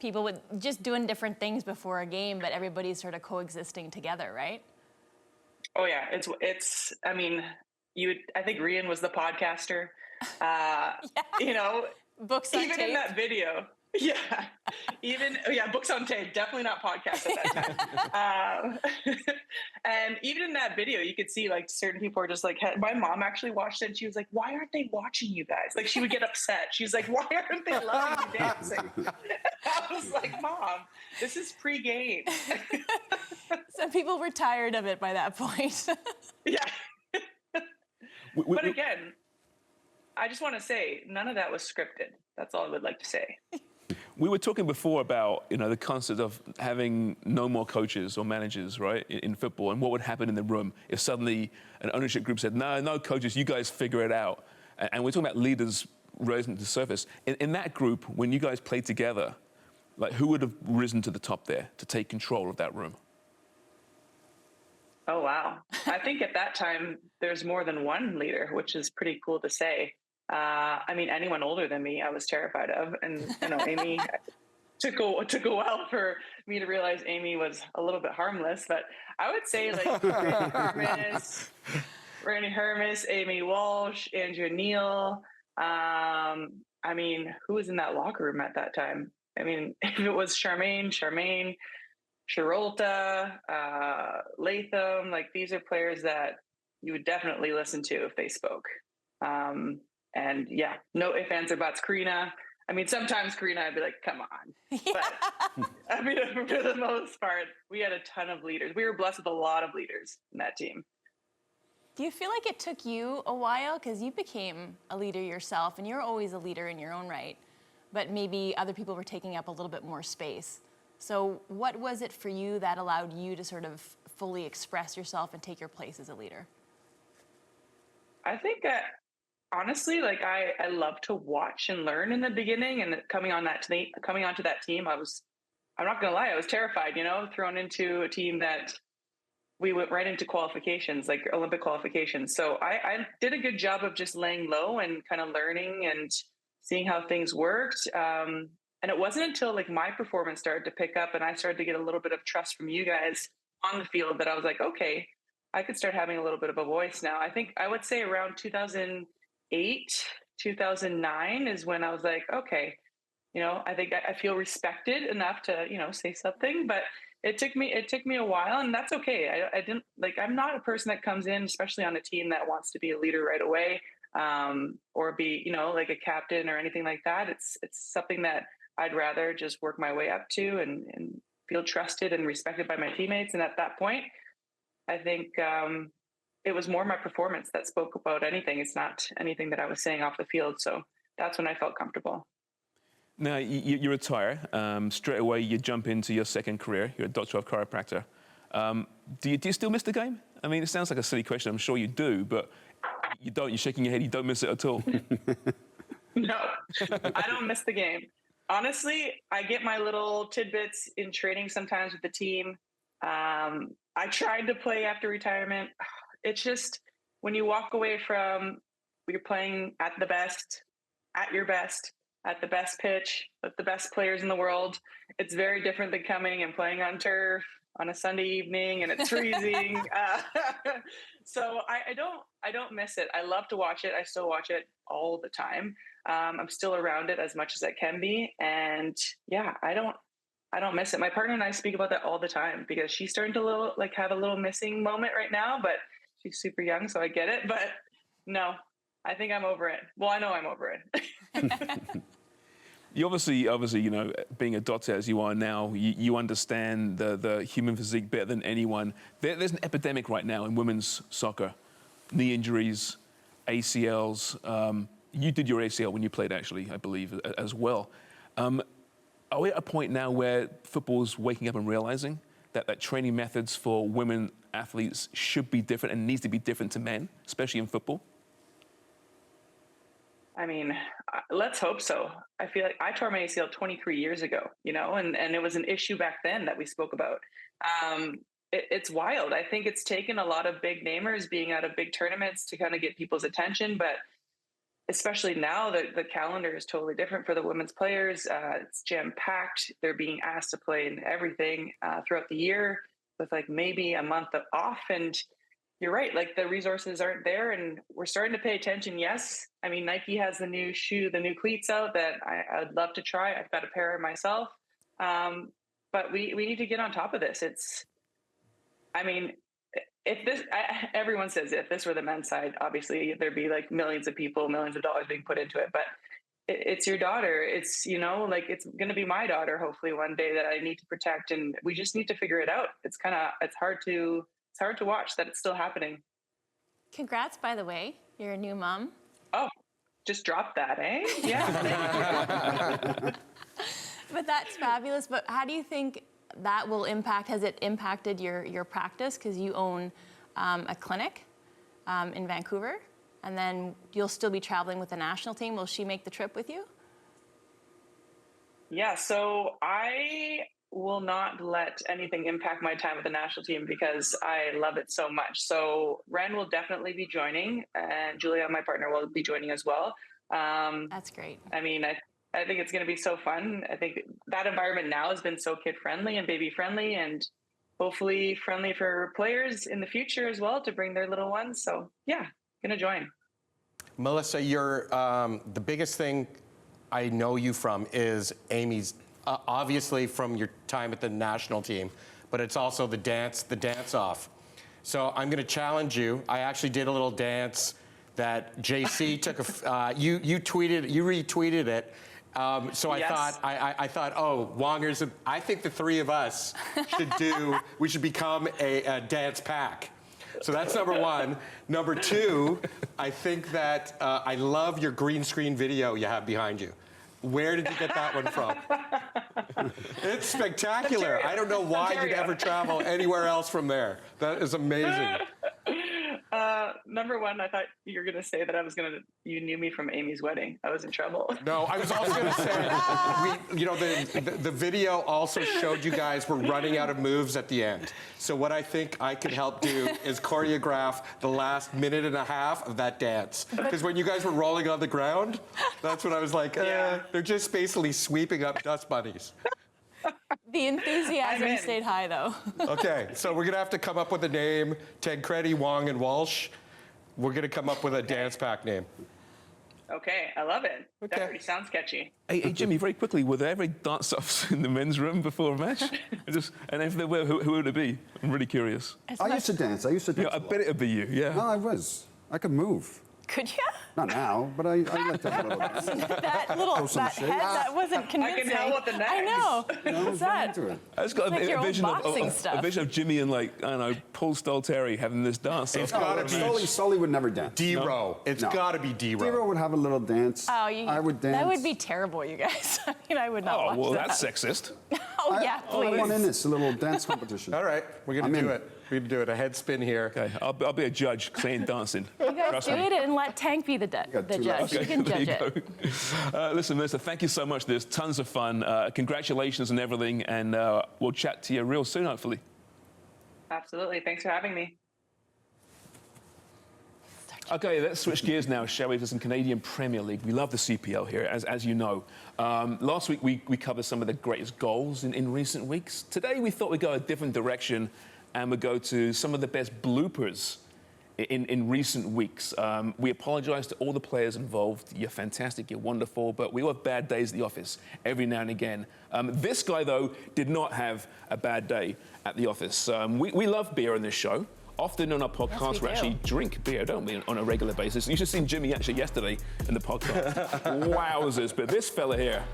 people with just doing different things before a game, but everybody's sort of coexisting together, right? Oh yeah, it's. I mean, I think Rian was the podcaster. You know, Books on even tape. in that video. Yeah, books on tape, definitely not podcasts at that time. And even in that video, you could see like certain people are just like, my mom actually watched it and she was like, why aren't they watching you guys? Like she would get upset. She's like, why aren't they loving you dancing? I was like, Mom, this is pre-game. Some people were tired of it by that point. Yeah. But again, I just want to say none of that was scripted. That's all I would like to say. We were talking before about, the concept of having no more coaches or managers, right, in football, and what would happen in the room if suddenly an ownership group said, no coaches, you guys figure it out. And we're talking about leaders rising to the surface. In that group, when you guys played together, like who would have risen to the top there to take control of that room? Oh, wow. I think at that time, there's more than one leader, which is pretty cool to say. Anyone older than me, I was terrified of. And, Amy, took a while for me to realize Amy was a little bit harmless. But I would say like Randy Hermes, Amy Walsh, Andrea Neal. Who was in that locker room at that time? If it was Charmaine, Shirolta, Latham, like these are players that you would definitely listen to if they spoke. And yeah, no ifs, ands, or buts. Karina. Sometimes Karina, I'd be like, come on. Yeah. But for the most part, we had a ton of leaders. We were blessed with a lot of leaders in that team. Do you feel like it took you a while? Because you became a leader yourself, and you're always a leader in your own right. But maybe other people were taking up a little bit more space. So what was it for you that allowed you to sort of fully express yourself and take your place as a leader? I think honestly, like I love to watch and learn in the beginning, and coming onto that team, I'm not gonna lie, I was terrified, thrown into a team that we went right into qualifications, like Olympic qualifications. So I did a good job of just laying low and kind of learning and seeing how things worked. And it wasn't until like my performance started to pick up and I started to get a little bit of trust from you guys on the field that I was like, okay, I could start having a little bit of a voice now. I think I would say around 2008, 2009 is when I was like, okay, I think I feel respected enough to, say something, but it took me a while, and that's okay. I didn't I'm not a person that comes in, especially on a team, that wants to be a leader right away, or be, like a captain or anything like that. It's something that I'd rather just work my way up to and feel trusted and respected by my teammates. And at that point, I think it was more my performance that spoke about anything. It's not anything that I was saying off the field. So that's when I felt comfortable. Now, you retire. Straight away, you jump into your second career. You're a doctor of chiropractor. Do you still miss the game? It sounds like a silly question. I'm sure you do, but you don't. You're shaking your head. You don't miss it at all. No, I don't miss the game. Honestly, I get my little tidbits in training sometimes with the team. I tried to play after retirement. It's just when you walk away from, you're playing at the best, at your best, at the best pitch, with the best players in the world. It's very different than coming and playing on turf on a Sunday evening and it's freezing. So I don't miss it. I love to watch it. I still watch it all the time. I'm still around it as much as I can be. And yeah, I don't miss it. My partner and I speak about that all the time because she's starting to have a little missing moment right now, but she's super young, so I get it. But no, I think I'm over it. Well, I know I'm over it. You obviously, being a doctor as you are now, you understand the human physique better than anyone. There's an epidemic right now in women's soccer. Knee injuries, ACLs. You did your ACL when you played, actually, I believe, as well. Are we at a point now where football's waking up and realizing that training methods for women athletes should be different and needs to be different to men, especially in football? Let's hope so. I feel like I tore my ACL 23 years ago, and it was an issue back then that we spoke about. It's wild. I think it's taken a lot of big namers being out of big tournaments to kind of get people's attention, but especially now the calendar is totally different for the women's players. It's jam-packed. They're being asked to play in everything throughout the year with maybe a month off. And you're right. Like the resources aren't there, and we're starting to pay attention. Yes, I mean Nike has the new shoe, the new cleats out that I'd love to try. I've got a pair myself, but we need to get on top of this. I mean, if this, everyone says if this were the men's side, obviously there'd be like millions of people, millions of dollars being put into it. But it's your daughter. It's, you know, like it's going to be my daughter, hopefully one day, that I need to protect. And we just need to figure it out. It's hard to watch that it's still happening. Congrats, by the way. You're a new mom. Oh, just drop that, eh? Yeah. But that's fabulous. But how do you think that will impact, has it impacted your practice? Because you own a clinic in Vancouver, and then you'll still be traveling with the national team. Will she make the trip with you? Yeah, so I will not let anything impact my time with the national team because I love it so much. So Ren will definitely be joining, and Julia, my partner, will be joining as well. That's great. I mean, I think it's going to be so fun. I think that environment now has been so kid-friendly and baby-friendly, and hopefully friendly for players in the future as well to bring their little ones. So yeah, going to join. Melissa, you're the biggest thing I know you from is Amy's, obviously from your time at the national team, but it's also the dance off. So I'm going to challenge you. I actually did a little dance that JC took. You retweeted it. So I Yes. thought, oh, Wonger's. I think the three of us we should become a dance pack. So that's number one. Number two, I think that I love your green screen video you have behind you. Where did you get that one from? It's spectacular. I don't know why you'd ever travel anywhere else from there. That is amazing. Number one, I thought you were going to say that you knew me from Amy's wedding. I was in trouble. No, I was also going to say, the video also showed you guys were running out of moves at the end. So what I think I could help do is choreograph the last minute and a half of that dance. Because when you guys were rolling on the ground, that's when I was like, they're just basically sweeping up dust bunnies. The enthusiasm stayed high, though. Okay, so we're going to have to come up with a name. Tancredi, Wong, and Walsh. We're going to come up with a dance pack name. Okay, I love it. Okay. That already sounds catchy. Hey, Jimmy, very quickly, were there ever dance-offs in the men's room before a match? And if there were, who would it be? I'm really curious. I used to dance. I used to dance. Yeah, I bet it'd be you, yeah. No, I was. I could move. Could you? Not now, but I like to have a little dance. that head, that wasn't convincing. I can tell with the next. I know. What's that? I just got It's like your a old vision boxing of stuff. a vision of Jimmy and, like, I don't know, Paul Stalteri having this dance. It's got to be Sully would never dance. D-Row. It's No. got to be D-Row. D-Row would have a little dance. Oh, I would dance. That would be terrible, you guys. I mean, I would not Oh, watch well, that. that's sexist. Oh, yeah, I please. want in this, a little dance competition. All right, we're going I'm to do in. it. We're going to do it. A head spin here. Okay, I'll be a judge because I ain't dancing. You guys Trust do me. it and let Tank be the got judge. two left. You can there judge you it. go. Listen, Melissa, thank you so much. There's tons of fun. Congratulations on everything, and we'll chat to you real soon, hopefully. Absolutely. Thanks for having me. Okay, let's switch gears now, shall we, to some Canadian Premier League. We love the CPL here, as you know. Last week, we covered some of the greatest goals in recent weeks. Today, we thought we'd go a different direction, and we'd go to some of the best bloopers in recent weeks. We apologise to all the players involved. You're fantastic, you're wonderful, but we all have bad days at the office every now and again. This guy, though, did not have a bad day at the office. We love beer on this show. Often on our podcast, Yes, we we actually do. drink beer, don't we, on a regular basis. You should have seen Jimmy actually yesterday in the podcast. Wowzers. But this fella here,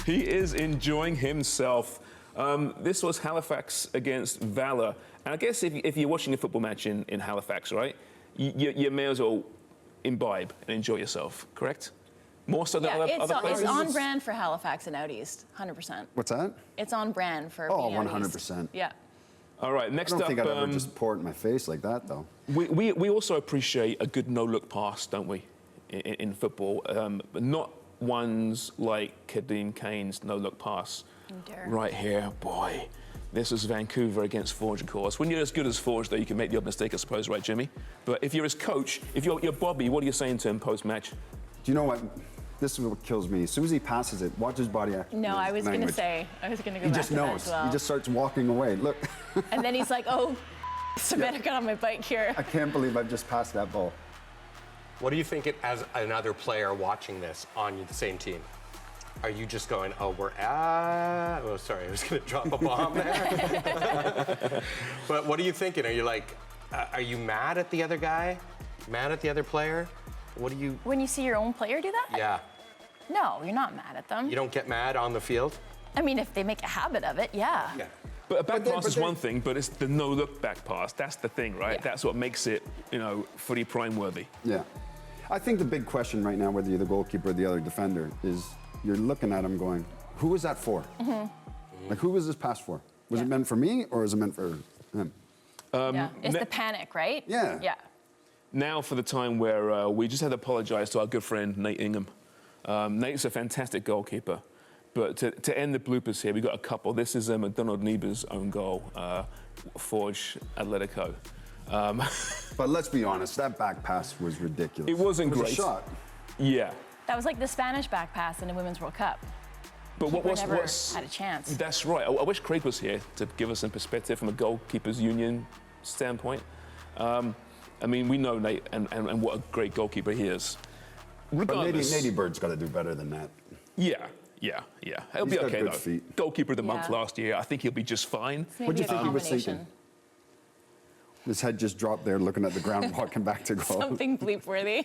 he is enjoying himself. This was Halifax against Valor. And I guess if you're watching a football match in Halifax, right, you may as well imbibe and enjoy yourself, correct? More so than Yeah, other it's places? on brand for Halifax and Out East, 100%. What's that? It's on brand for Oh, being Out East. 100%. Yeah. All right, I next don't up, think I'd ever just pour it in my face like that, though. we also appreciate a good no-look pass, don't we, in football? But not ones like Kadeem Kane's no-look pass. Dear. Right here, boy. This was Vancouver against Forge, of course. When you're as good as Forge, though, you can make the odd mistake, I suppose, right, Jimmy? But if you're his coach, if you're Bobby, what are you saying to him post-match? Do you know what? This is what kills me. As soon as he passes it, watch his body action. No, I was going to language. say, I was going to go He back just to that knows. as well. He just starts walking away. Look. And then he's like, oh, Samantha got on my bike here. I can't believe I've just passed that ball. What do you think as another player watching this on the same team? Are you just going, oh, oh, sorry, I was going to drop a bomb there. But what are you thinking? Are you like, are you mad at the other guy? Mad at the other player? What do you... When you see your own player do that? Yeah. No, you're not mad at them. You don't get mad on the field? I mean, if they make a habit of it, yeah. Yeah. But a back pass is one thing, but it's the no-look back pass. That's the thing, right? Yeah. That's what makes it, footy prime worthy. Yeah. I think the big question right now, whether you're the goalkeeper or the other defender, is you're looking at him going, who was that for? Like, who was this pass for? Was it meant for me or was it meant for him? Yeah. It's the panic, right? Yeah. Yeah. Now for the time where we just had to apologise to our good friend Nate Ingham. Nate's a fantastic goalkeeper, but to end the bloopers here, we got a couple. This is McDonald Niebuhr's own goal, Forge Atletico. But let's be honest, that back pass was ridiculous. It wasn't It was great. a shot. Yeah. That was like the Spanish back pass in the Women's World Cup. But Never what's had a chance. That's right. I wish Craig was here to give us some perspective from a goalkeepers union standpoint. I mean, we know Nate and what a great goalkeeper he is. But Regardless, Nady Bird's got to do better than that. Yeah. He'll He's be got okay good though. feet. Goalkeeper of the month Yeah. last year. I think he'll be just fine. What do you think he was combination. thinking? His head just dropped there, looking at the ground, walking back to goal. Something bleep-worthy.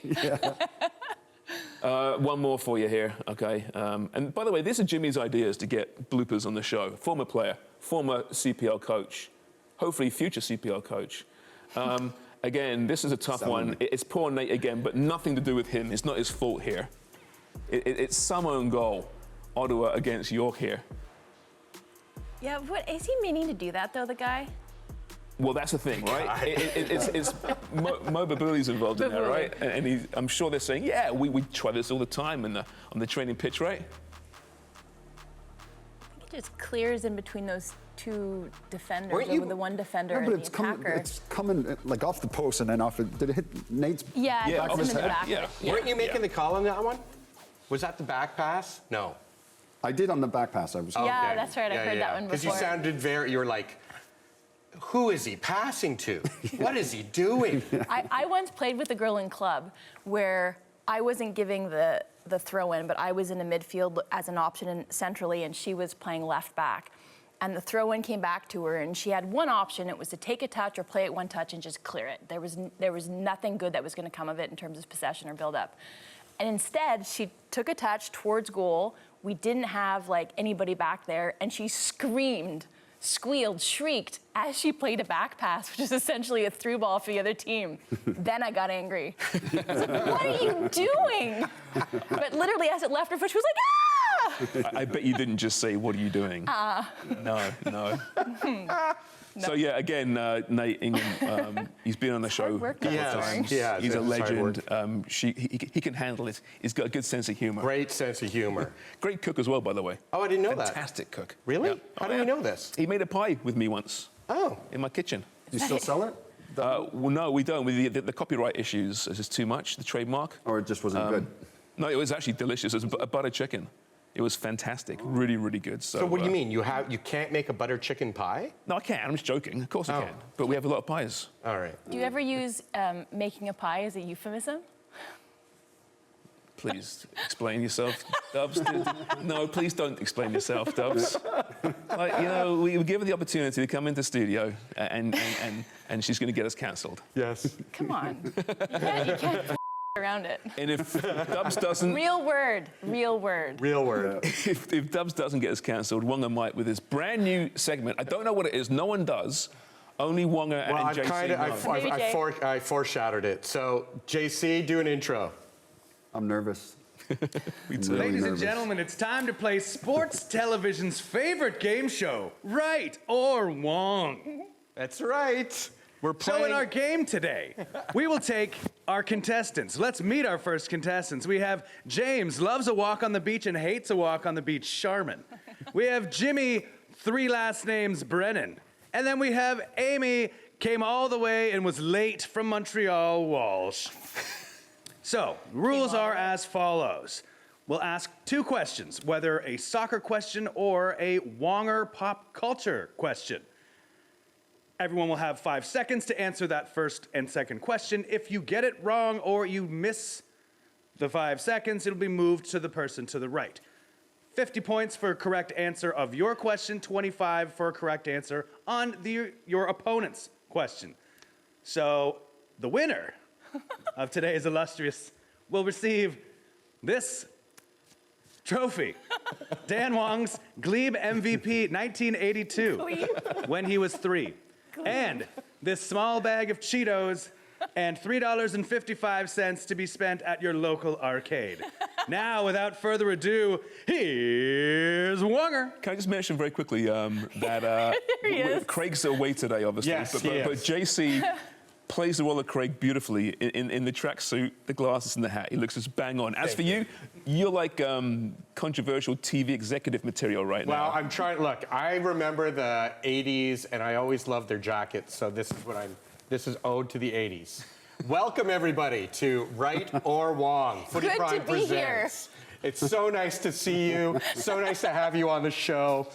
One more for you here, okay? And by the way, these are Jimmy's ideas to get bloopers on the show. Former player, former CPL coach, hopefully future CPL coach. Again, this is a tough one. It's poor Nate again, but nothing to do with him. It's not his fault here. It's some own goal. Ottawa against York here. Yeah, what is he meaning to do that though, the guy? Well, that's the thing, right? It's Mo Babouli's involved in there, right? And I'm sure they're saying, yeah, we try this all the time on the training pitch, right? He just clears in between those two defenders Weren't you- over the one defender No, but and the attacker. it's coming like off the post and then off it. Did it hit Nate's? Yeah, Yeah, it off hits his him in the head, back. yeah. Yeah. Weren't you making the call on that one? Was that the back pass? No. I did on the back pass. I was. Yeah, that's right. I heard that one Because you before. sounded you were like, who is he passing to? What is he doing? I once played with a girl in club where I wasn't giving the throw in, but I was in the midfield as an option centrally, and she was playing left back. And the throw in came back to her, and she had one option. It was to take a touch or play it one touch and just clear it. There was nothing good that was going to come of it in terms of possession or build up. And instead, she took a touch towards goal. We didn't have like anybody back there, and she screamed, squealed, shrieked as she played a back pass, which is essentially a through ball for the other team. Then I got angry. I was like, what are you doing? But literally, as it left her foot, she was like, ah! I bet you didn't just say, what are you doing? No. So yeah, again, Nate Ingham, he's been on the show a work, couple though. of times. Yeah, He's a it's hard legend. He can handle it. He's got a good sense of humor. Great sense of humor. Great cook as well, by the way. Oh, I didn't know that. Fantastic cook. Really? Yeah. How do we know this? He made a pie with me once Oh. in my kitchen. Do you still sell it? Well, no, we don't. The copyright issues is just too much, the trademark. Or it just wasn't good? No, it was actually delicious. It was a butter chicken. It was fantastic. Really, really good. So what do you mean? You can't make a butter chicken pie? No, I can. I'm just joking. Of course I Oh. can. But we have a lot of pies. All right. Do you ever use making a pie as a euphemism? Please explain yourself, Dubs. No, please don't explain yourself, Dubs. We give her the opportunity to come into studio, and she's going to get us cancelled. Yes. Come on. You can't around it. And if Dubs doesn't, Real word. Real word. if Dubs doesn't get us cancelled, Wonger might with his brand new segment. I don't know what it is. No one does. Only Wonger Well, and JC. I foreshadowed it. So, JC, do an intro. I'm nervous. Ladies Really and nervous. gentlemen, it's time to play sports television's favorite game show, Right or Wong. That's right. We're So playing. in our game today, we will take our contestants. Let's meet our first contestants. We have James, loves a walk on the beach and hates a walk on the beach, Charmin. We have Jimmy, 3 last names, Brennan. And then we have Amy, came all the way and was late from Montreal, Walsh. So, rules are as follows. We'll ask 2 questions, whether a soccer question or a Wonger pop culture question. Everyone will have 5 seconds to answer that first and second question. If you get it wrong or you miss the 5 seconds, it'll be moved to the person to the right. 50 points for a correct answer of your question, 25 for a correct answer on your opponent's question. So the winner of today's illustrious will receive this trophy. Dan Wong's Glebe MVP 1982 when he was 3. And this small bag of Cheetos and $3.55 to be spent at your local arcade. Now, without further ado, here's Wonger. Can I just mention very quickly that he is. Craig's away today, obviously. Yes, but he is. JC plays the role of Craig beautifully in the tracksuit, the glasses, and the hat. He looks just bang on. As for you, you're like controversial TV executive material right now. Well, I'm trying. Look, I remember the '80s, and I always loved their jackets. So this is ode to the '80s. Welcome everybody to Right or Wong. Footy Good Prime to be here. presents. It's so nice to see you. So nice to have you on the show.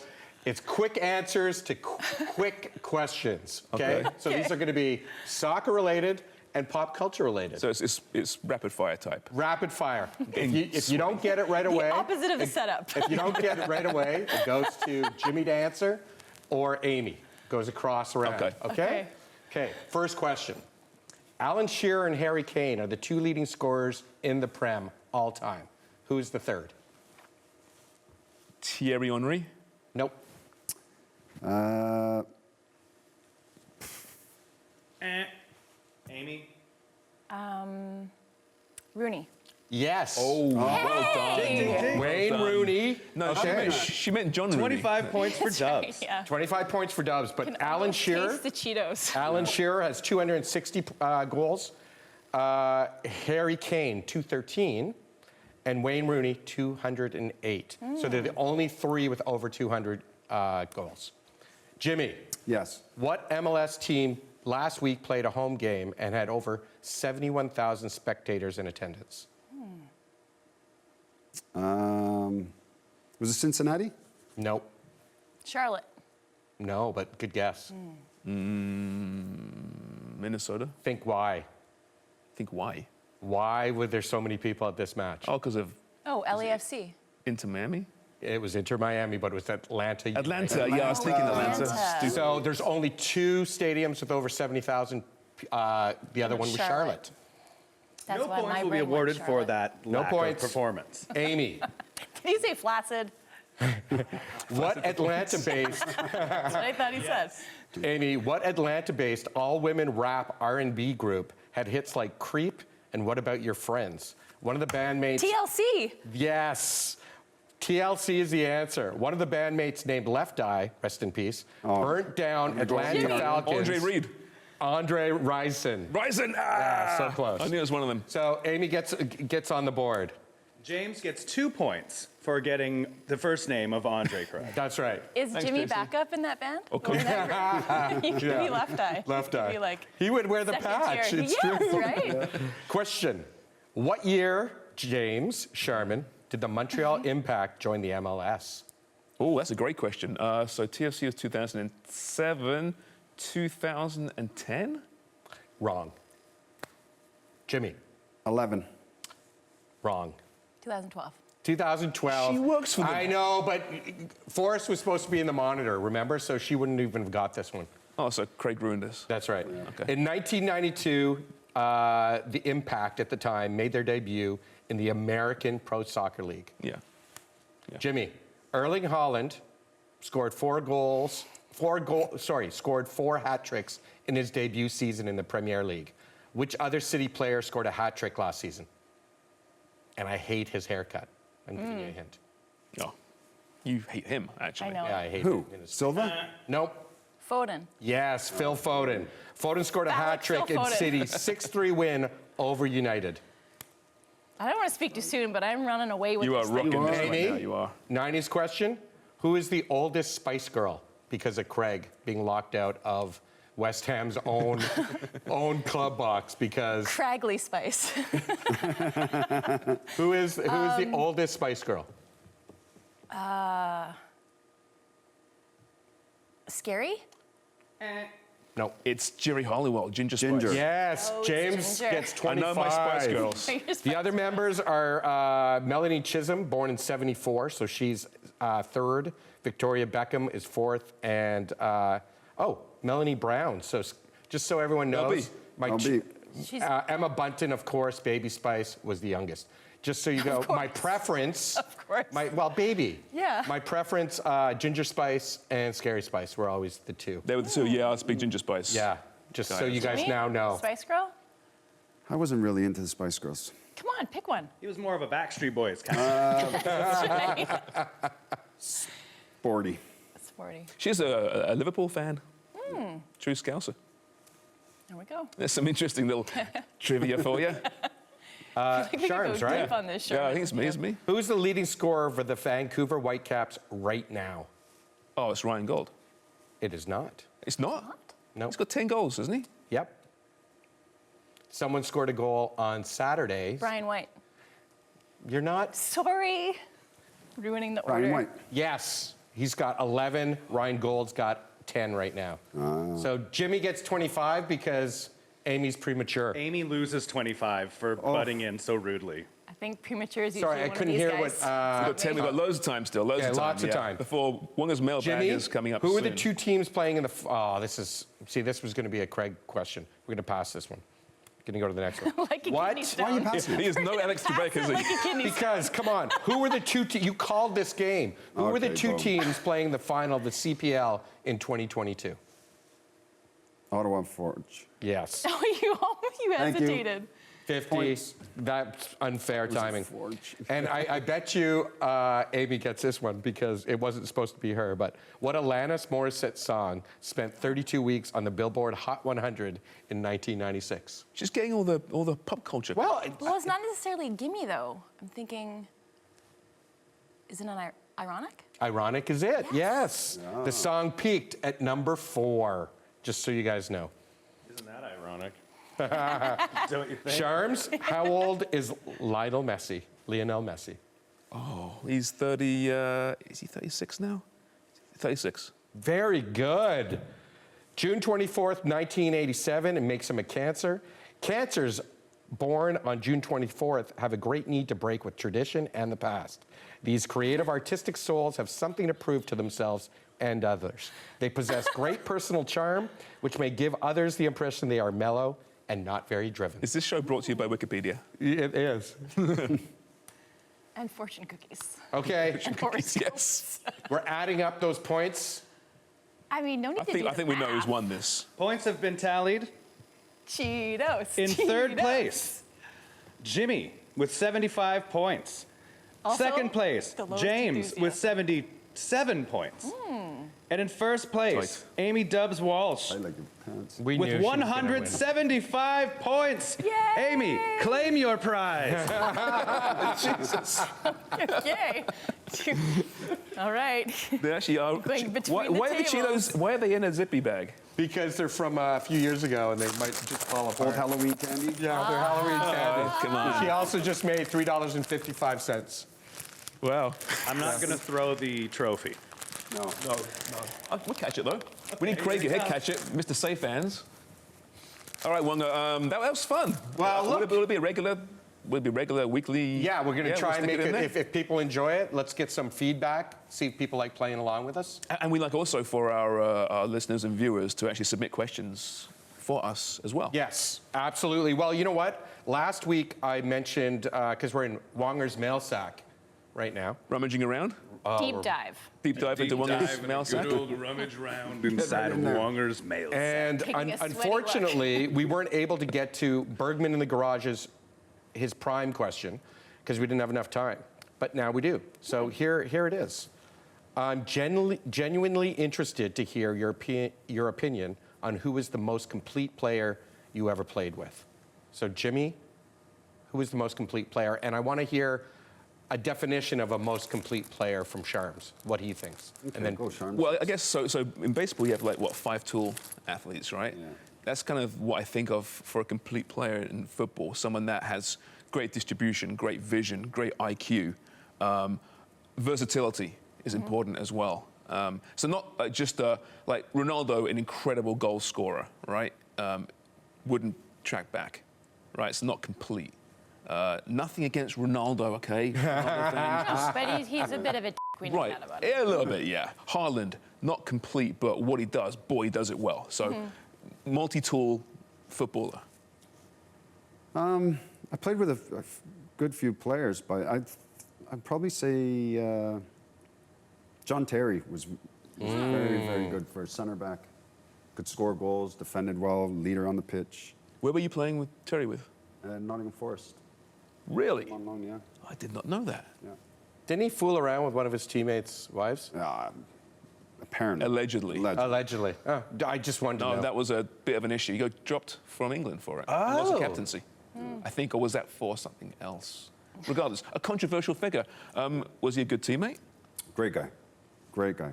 It's quick answers to quick questions. Okay. So these are going to be soccer related and pop culture related. So it's rapid fire type. Rapid fire. If you don't get it right away, The opposite of the setup. if you don't get it right away, it goes to Jimmy to answer, or Amy goes across around. Okay. Okay. First question. Alan Shearer and Harry Kane are the 2 leading scorers in the Prem all time. Who's the third? Thierry Henry. Nope. Amy. Rooney. Yes. Well done. Wayne Well done. Rooney. No, Okay. she meant John Rooney. 25 points for Dubs. Yeah. 25 points for Dubs, but Alan Shearer. Taste the Cheetos. Alan Shearer has 260 goals. Harry Kane, 213. And Wayne Rooney, 208. So they're the only 3 with over 200 goals. Jimmy, Yes. what MLS team last week played a home game and had over 71,000 spectators in attendance? Was it Cincinnati? Nope. Charlotte. No, but good guess. Minnesota. Think why? Think why? Why were there so many people at this match? Oh, because of Oh, LAFC. Inter Miami. It was Inter Miami, but it was Atlanta. Atlanta. Yeah, I was thinking Atlanta. Atlanta. Stupid. So there's only 2 stadiums with over 70,000. The other one was Charlotte. That's No why my points will be brain went awarded for Charlotte. that No lack points. of performance. Amy, Did he say flaccid? what Atlanta-based? That's what I thought he said. Amy, what Atlanta-based all-women rap R&B group had hits like "Creep" and "What About Your Friends"? One of the bandmates. TLC. Yes. TLC is the answer. One of the bandmates named Left Eye, rest in peace, burnt down Atlanta Jimmy. Falcons. Andre Reed. Andre Rison. Ryzen. Yeah, so close. I knew it was one of them. So Amy gets on the board. James gets 2 points for getting the first name of Andre correct. That's right. Is Thanks, Jimmy JC. backup in that band? Okay. He could be Left Eye. Left He could Eye. be like He would wear the second patch. tier. It's Yes, true. right? Question. What year, James Sharman, did the Montreal Impact join the MLS? Oh, that's a great question. So TFC was 2007, 2010? Wrong. Jimmy. 11. Wrong. 2012. 2012. She works for them. I know, but Forrest was supposed to be in the monitor, remember? So she wouldn't even have got this one. Oh, so Craig ruined us. That's right. Okay. In 1992, the Impact at the time made their debut in the American Pro Soccer League. Yeah. Jimmy, Erling Haaland scored 4 hat tricks in his debut season in the Premier League. Which other City player scored a hat trick last season? And I hate his haircut. I'm giving you a hint. Oh, you hate him, actually. I know. Yeah, I hate Who? him. Silva? Nope. Foden. Yes, Phil Foden. Foden scored a hat Phil trick in Foden. City's 6-3 win over United. I don't want to speak too soon, but I'm running away with You are this rocking thing. this right Amy? now. You are. 90s question. Who is the oldest Spice Girl because of Craig being locked out of West Ham's own club box because Craggy Spice. who is the oldest Spice Girl? Scary? No. It's Jerry Halliwell, Ginger Spice. Ginger. Yes, Oh, it's James Ginger. gets I 25. know my Spice Girls. The other members are Melanie Chisholm, born in '74, so she's third. Victoria Beckham is fourth, and Melanie Brown. So just so everyone knows, LB. Emma Bunton, of course, Baby Spice was the youngest. Just so you know, my preference. Of course. Baby. Yeah. My preference, Ginger Spice and Scary Spice were always the two. They were the two. Yeah, I'll speak Ginger Spice. Yeah, just so you guys Me? now know. Spice Girl? I wasn't really into the Spice Girls. Come on, pick one. He was more of a Backstreet Boys kind of. Sporty. Sporty. She's a Liverpool fan. True Scouser. There we go. There's some interesting little trivia for you. I think we could Sharms, go right? deep on this show. Yeah, I think it's me. It's me. Who's the leading scorer for the Vancouver Whitecaps right now? Oh, it's Ryan Gold. It is not. It's not? No. He's got 10 goals, hasn't he? Yep. Someone scored a goal on Saturday. Brian White. You're not? Sorry. Ruining the order. Brian White. Yes. He's got 11. Ryan Gold's got 10 right now. So Jimmy gets 25 because Amy's premature. Amy loses 25 for butting in so rudely. I think premature is usually Sorry, I one couldn't of these hear guys. what. We've got 10. We've got loads of time still. Loads Yeah, of time. lots of time. Before Wonger's mailbag Jimmy, is coming up who soon. are the two teams playing in the? This was going to be a Craig question. We're going to pass this one. Going to go to the next one. Like a What? kidney Why are you stone. passing He it? is no Alex Pass Trebek, it is he? like a kidney stone. Because, come on, who were the two you called this game. Who were the Okay, two go. teams playing the final of the CPL in 2022? Ottawa Forge. Yes. Oh, you Thank you. hesitated. 50. Points. That's unfair timing. Forge. And I bet you Amy gets this one because it wasn't supposed to be her. But what Alanis Morissette song spent 32 weeks on the Billboard Hot 100 in 1996? She's getting all the pop culture. Well, Well, it's not necessarily a gimme, though. I'm thinking, isn't it ironic? ironic is it. Yes. The song peaked at number 4, just so you guys know. Isn't that ironic? Don't you think? Charms, how old is Lionel Messi? Oh, he's 30. Is he 36 now? 36. Very good. June 24th, 1987, it makes him a Cancer. Cancers born on June 24th have a great need to break with tradition and the past. These creative, artistic souls have something to prove to themselves and others. They possess great personal charm, which may give others the impression they are mellow and not very driven. Is this show brought to you by Wikipedia? It is. And fortune cookies. Okay, And horoscopes. Yes. we're adding up those points. I mean, no need I to do think we know who's math. won this. Points have been tallied. Cheetos. In third Cheetos. place, Jimmy with 75 points. Also, Second place, the lowest James with enthusiasm. 77 points. And in first place, Amy Dubs Walsh I like your pants. We knew with she was gonna win. 175 points. Yay! Amy, claim your prize. Yay. All right. They actually are. Going between Why, the why are the tables. Cheetos? Why are they in a zippy bag? Because they're from a few years ago and they might just fall apart. Old Halloween candy? Yeah, they're Halloween candy. Come on. She also just made $3.55. Wow. I'm not going to throw the trophy. No. We'll catch it though. We need Craig here. Catch it, Mr. Safe Hands. All right, Wonger. That was fun. Well, look. Will it be a regular? Will it be regular weekly? Yeah, we're going to try we'll and stick make in it, there. if people enjoy it, let's get some feedback, see if people like playing along with us. And we like also for our listeners and viewers to actually submit questions for us as well. Yes, absolutely. Well, you know what? Last week I mentioned, because we're in Wonger's mail sack right now. Rummaging around, Deep dive. deep dive into Wonger's mail sack. old rummage round inside of Wonger's mail. And Taking a sweaty look. unfortunately, we weren't able to get to Bergman in the Garage's his prime question because we didn't have enough time. But now we do. So here it is. I'm genuinely interested to hear your opinion on who is the most complete player you ever played with. So Jimmy, who is the most complete player? And I want to hear a definition of a most complete player from Charms, what he thinks. Okay, And then go, Charms. Well, I guess so. So in baseball, you have like what 5-tool athletes, right? Yeah. That's kind of what I think of for a complete player in football. Someone that has great distribution, great vision, great IQ. Versatility is important as well. So not just like Ronaldo, an incredible goal scorer, right? Wouldn't track back, right? It's not complete. Nothing against Ronaldo, okay? No, but he's a bit of a we know Right, that about him. yeah, a little bit, yeah. Haaland, not complete, but what he does, boy, he does it well. So, multi-tool footballer. I played with a good few players, but I'd probably say John Terry was very, very good for a center back. Could score goals, defended well, leader on the pitch. Where were you playing with Terry with? Nottingham Forest. Really? On loan, yeah. I did not know that. Yeah. Didn't he fool around with one of his teammates' wives? Apparently. Allegedly. Allegedly. Oh, I just wanted to know. No, that was a bit of an issue. You got dropped from England for it. Lost the captaincy. I think, or was that for something else? Regardless, a controversial figure. Was he a good teammate? Great guy. Great guy.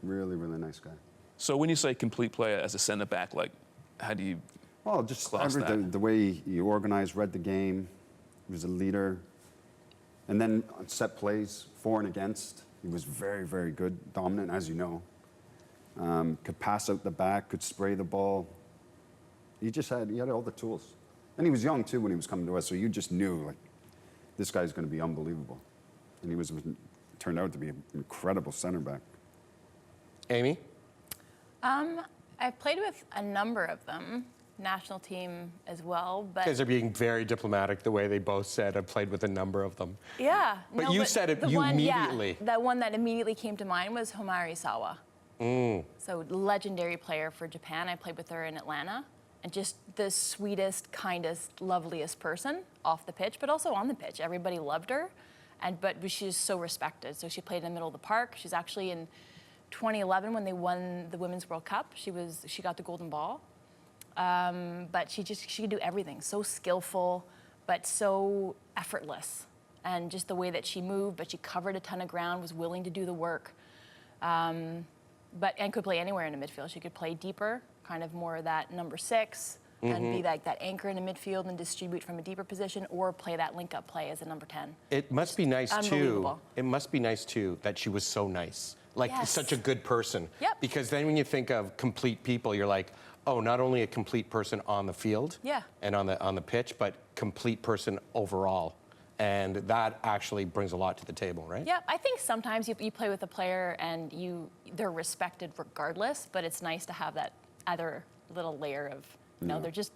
Really, really nice guy. So when you say complete player as a centre back, like, how do you? Well, just class that? the way he organized, read the game. He was a leader. And then on set plays, for and against, he was very, very good, dominant, as you know. Could pass out the back, could spray the ball. He had all the tools. And he was young, too, when he was coming to us, so you just knew, like, this guy's going to be unbelievable. And he turned out to be an incredible center back. Amy? I've played with a number of them, national team as well, but... You guys are being very diplomatic the way they both said I played with a number of them. Yeah. But you said it, you immediately... Yeah, the one that immediately came to mind was Homari Sawa. So legendary player for Japan. I played with her in Atlanta. And just the sweetest, kindest, loveliest person off the pitch, but also on the pitch. Everybody loved her, but she's so respected. So she played in the middle of the park. She's actually in 2011 when they won the Women's World Cup. She got the golden ball. But she could do everything. So skillful, but so effortless. And just the way that she moved, but she covered a ton of ground, was willing to do the work. And could play anywhere in the midfield. She could play deeper, kind of more that number 6, and be like that anchor in the midfield and distribute from a deeper position, or play that link-up play as a number 10. It must be nice, too. Unbelievable. It must be nice, too, that she was so nice. Like, Yes. such a good person. Yep. Because then when you think of complete people, you're like, oh, not only a complete person on the field Yeah. and on the pitch, but complete person overall. And that actually brings a lot to the table, right? Yeah, I think sometimes you play with a player and they're respected regardless, but it's nice to have that other little layer of,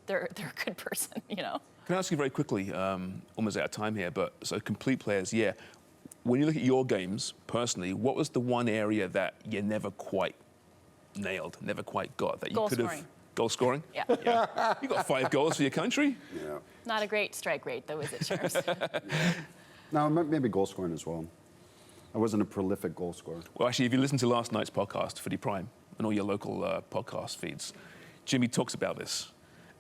they're a good person, you know? Can I ask you very quickly, almost out of time here, but so complete players, yeah. When you look at your games, personally, what was the one area that you never quite nailed, never quite got, that you Goal could have... scoring. Goal scoring? Yeah. You got 5 goals for your country? Yeah. Not a great strike rate, though, is it, Sharps? No, maybe goal scoring as well. I wasn't a prolific goal scorer. Well, actually, if you listen to last night's podcast, FOOTY Prime, and all your local podcast feeds, Jimmy talks about this.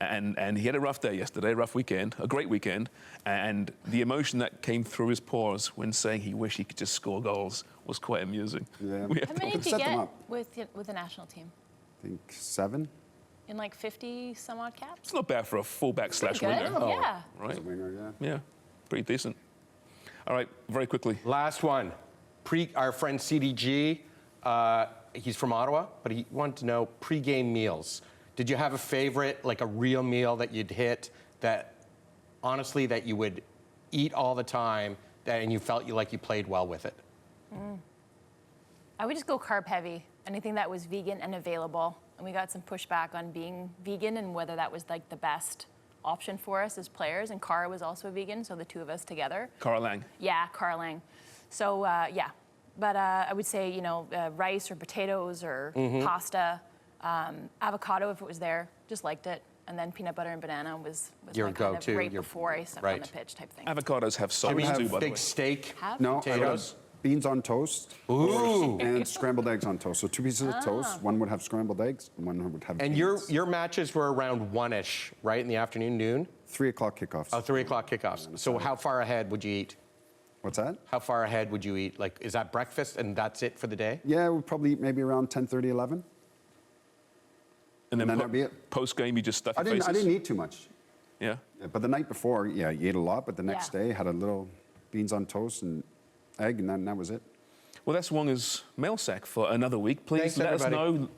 And he had a rough day yesterday, a rough weekend, a great weekend, and the emotion that came through his pores when saying he wished he could just score goals was quite amusing. Yeah. How many did you Set them get up. with the national team? I think 7. In like 50 some odd caps? It's not bad for a fullback slash Good, winger. yeah. Right? As a winger, yeah. Yeah, pretty decent. All right, very quickly. Last one. Our friend CDG, he's from Ottawa, but he wanted to know pre-game meals. Did you have a favorite, like a real meal that you'd hit that, honestly, that you would eat all the time and you felt like you played well with it? I would just go carb heavy. Anything that was vegan and available. And we got some pushback on being vegan and whether that was like the best option for us as players. And Cara was also a vegan, so the two of us together. Cara Lang. Yeah, Cara Lang. So, yeah. But I would say, rice or potatoes or pasta, avocado if it was there, just liked it. And then peanut butter and banana was Your my kind go-to, of right your- before I stepped on right. the pitch type thing. Avocados have so I mean, much too, by the big way. steak. Have? No, Potatoes? beans on toast. Ooh. And scrambled eggs on toast. So 2 pieces of toast. One would have scrambled eggs, and one would have And beans. your matches were around 1-ish, right, in the afternoon, noon? 3 o'clock kickoffs. Oh, 3 o'clock kickoffs. So how far ahead would you eat? What's that? How far ahead would you eat? Like, is that breakfast and that's it for the day? Yeah, we'd probably eat maybe around 10:30, 11. And then, then that'd be it. post-game, you just stuff your faces? I didn't eat too much. Yeah? Yeah, but the night before, yeah, you ate a lot. But the next Yeah. day, had a little beans on toast and egg, and then that was it. Well, that's Wonger's mail sack for another week. Please Thanks, let everybody. us know.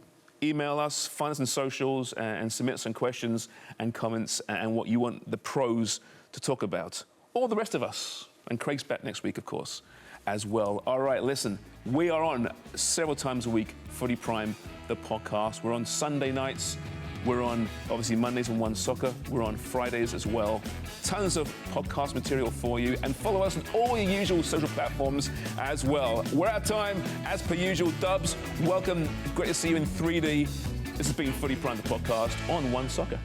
Email us, find us on socials, and submit some questions and comments and what you want the pros to talk about. Or the rest of us. And Craig's back next week, of course, as well. All right, listen, we are on several times a week, Footy Prime, the podcast. We're on Sunday nights. We're on, obviously, Mondays on One Soccer. We're on Fridays as well. Tons of podcast material for you. And follow us on all your usual social platforms as well. We're out of time, as per usual. Dubs, welcome. Great to see you in 3D. This has been Footy Prime, the podcast on One Soccer.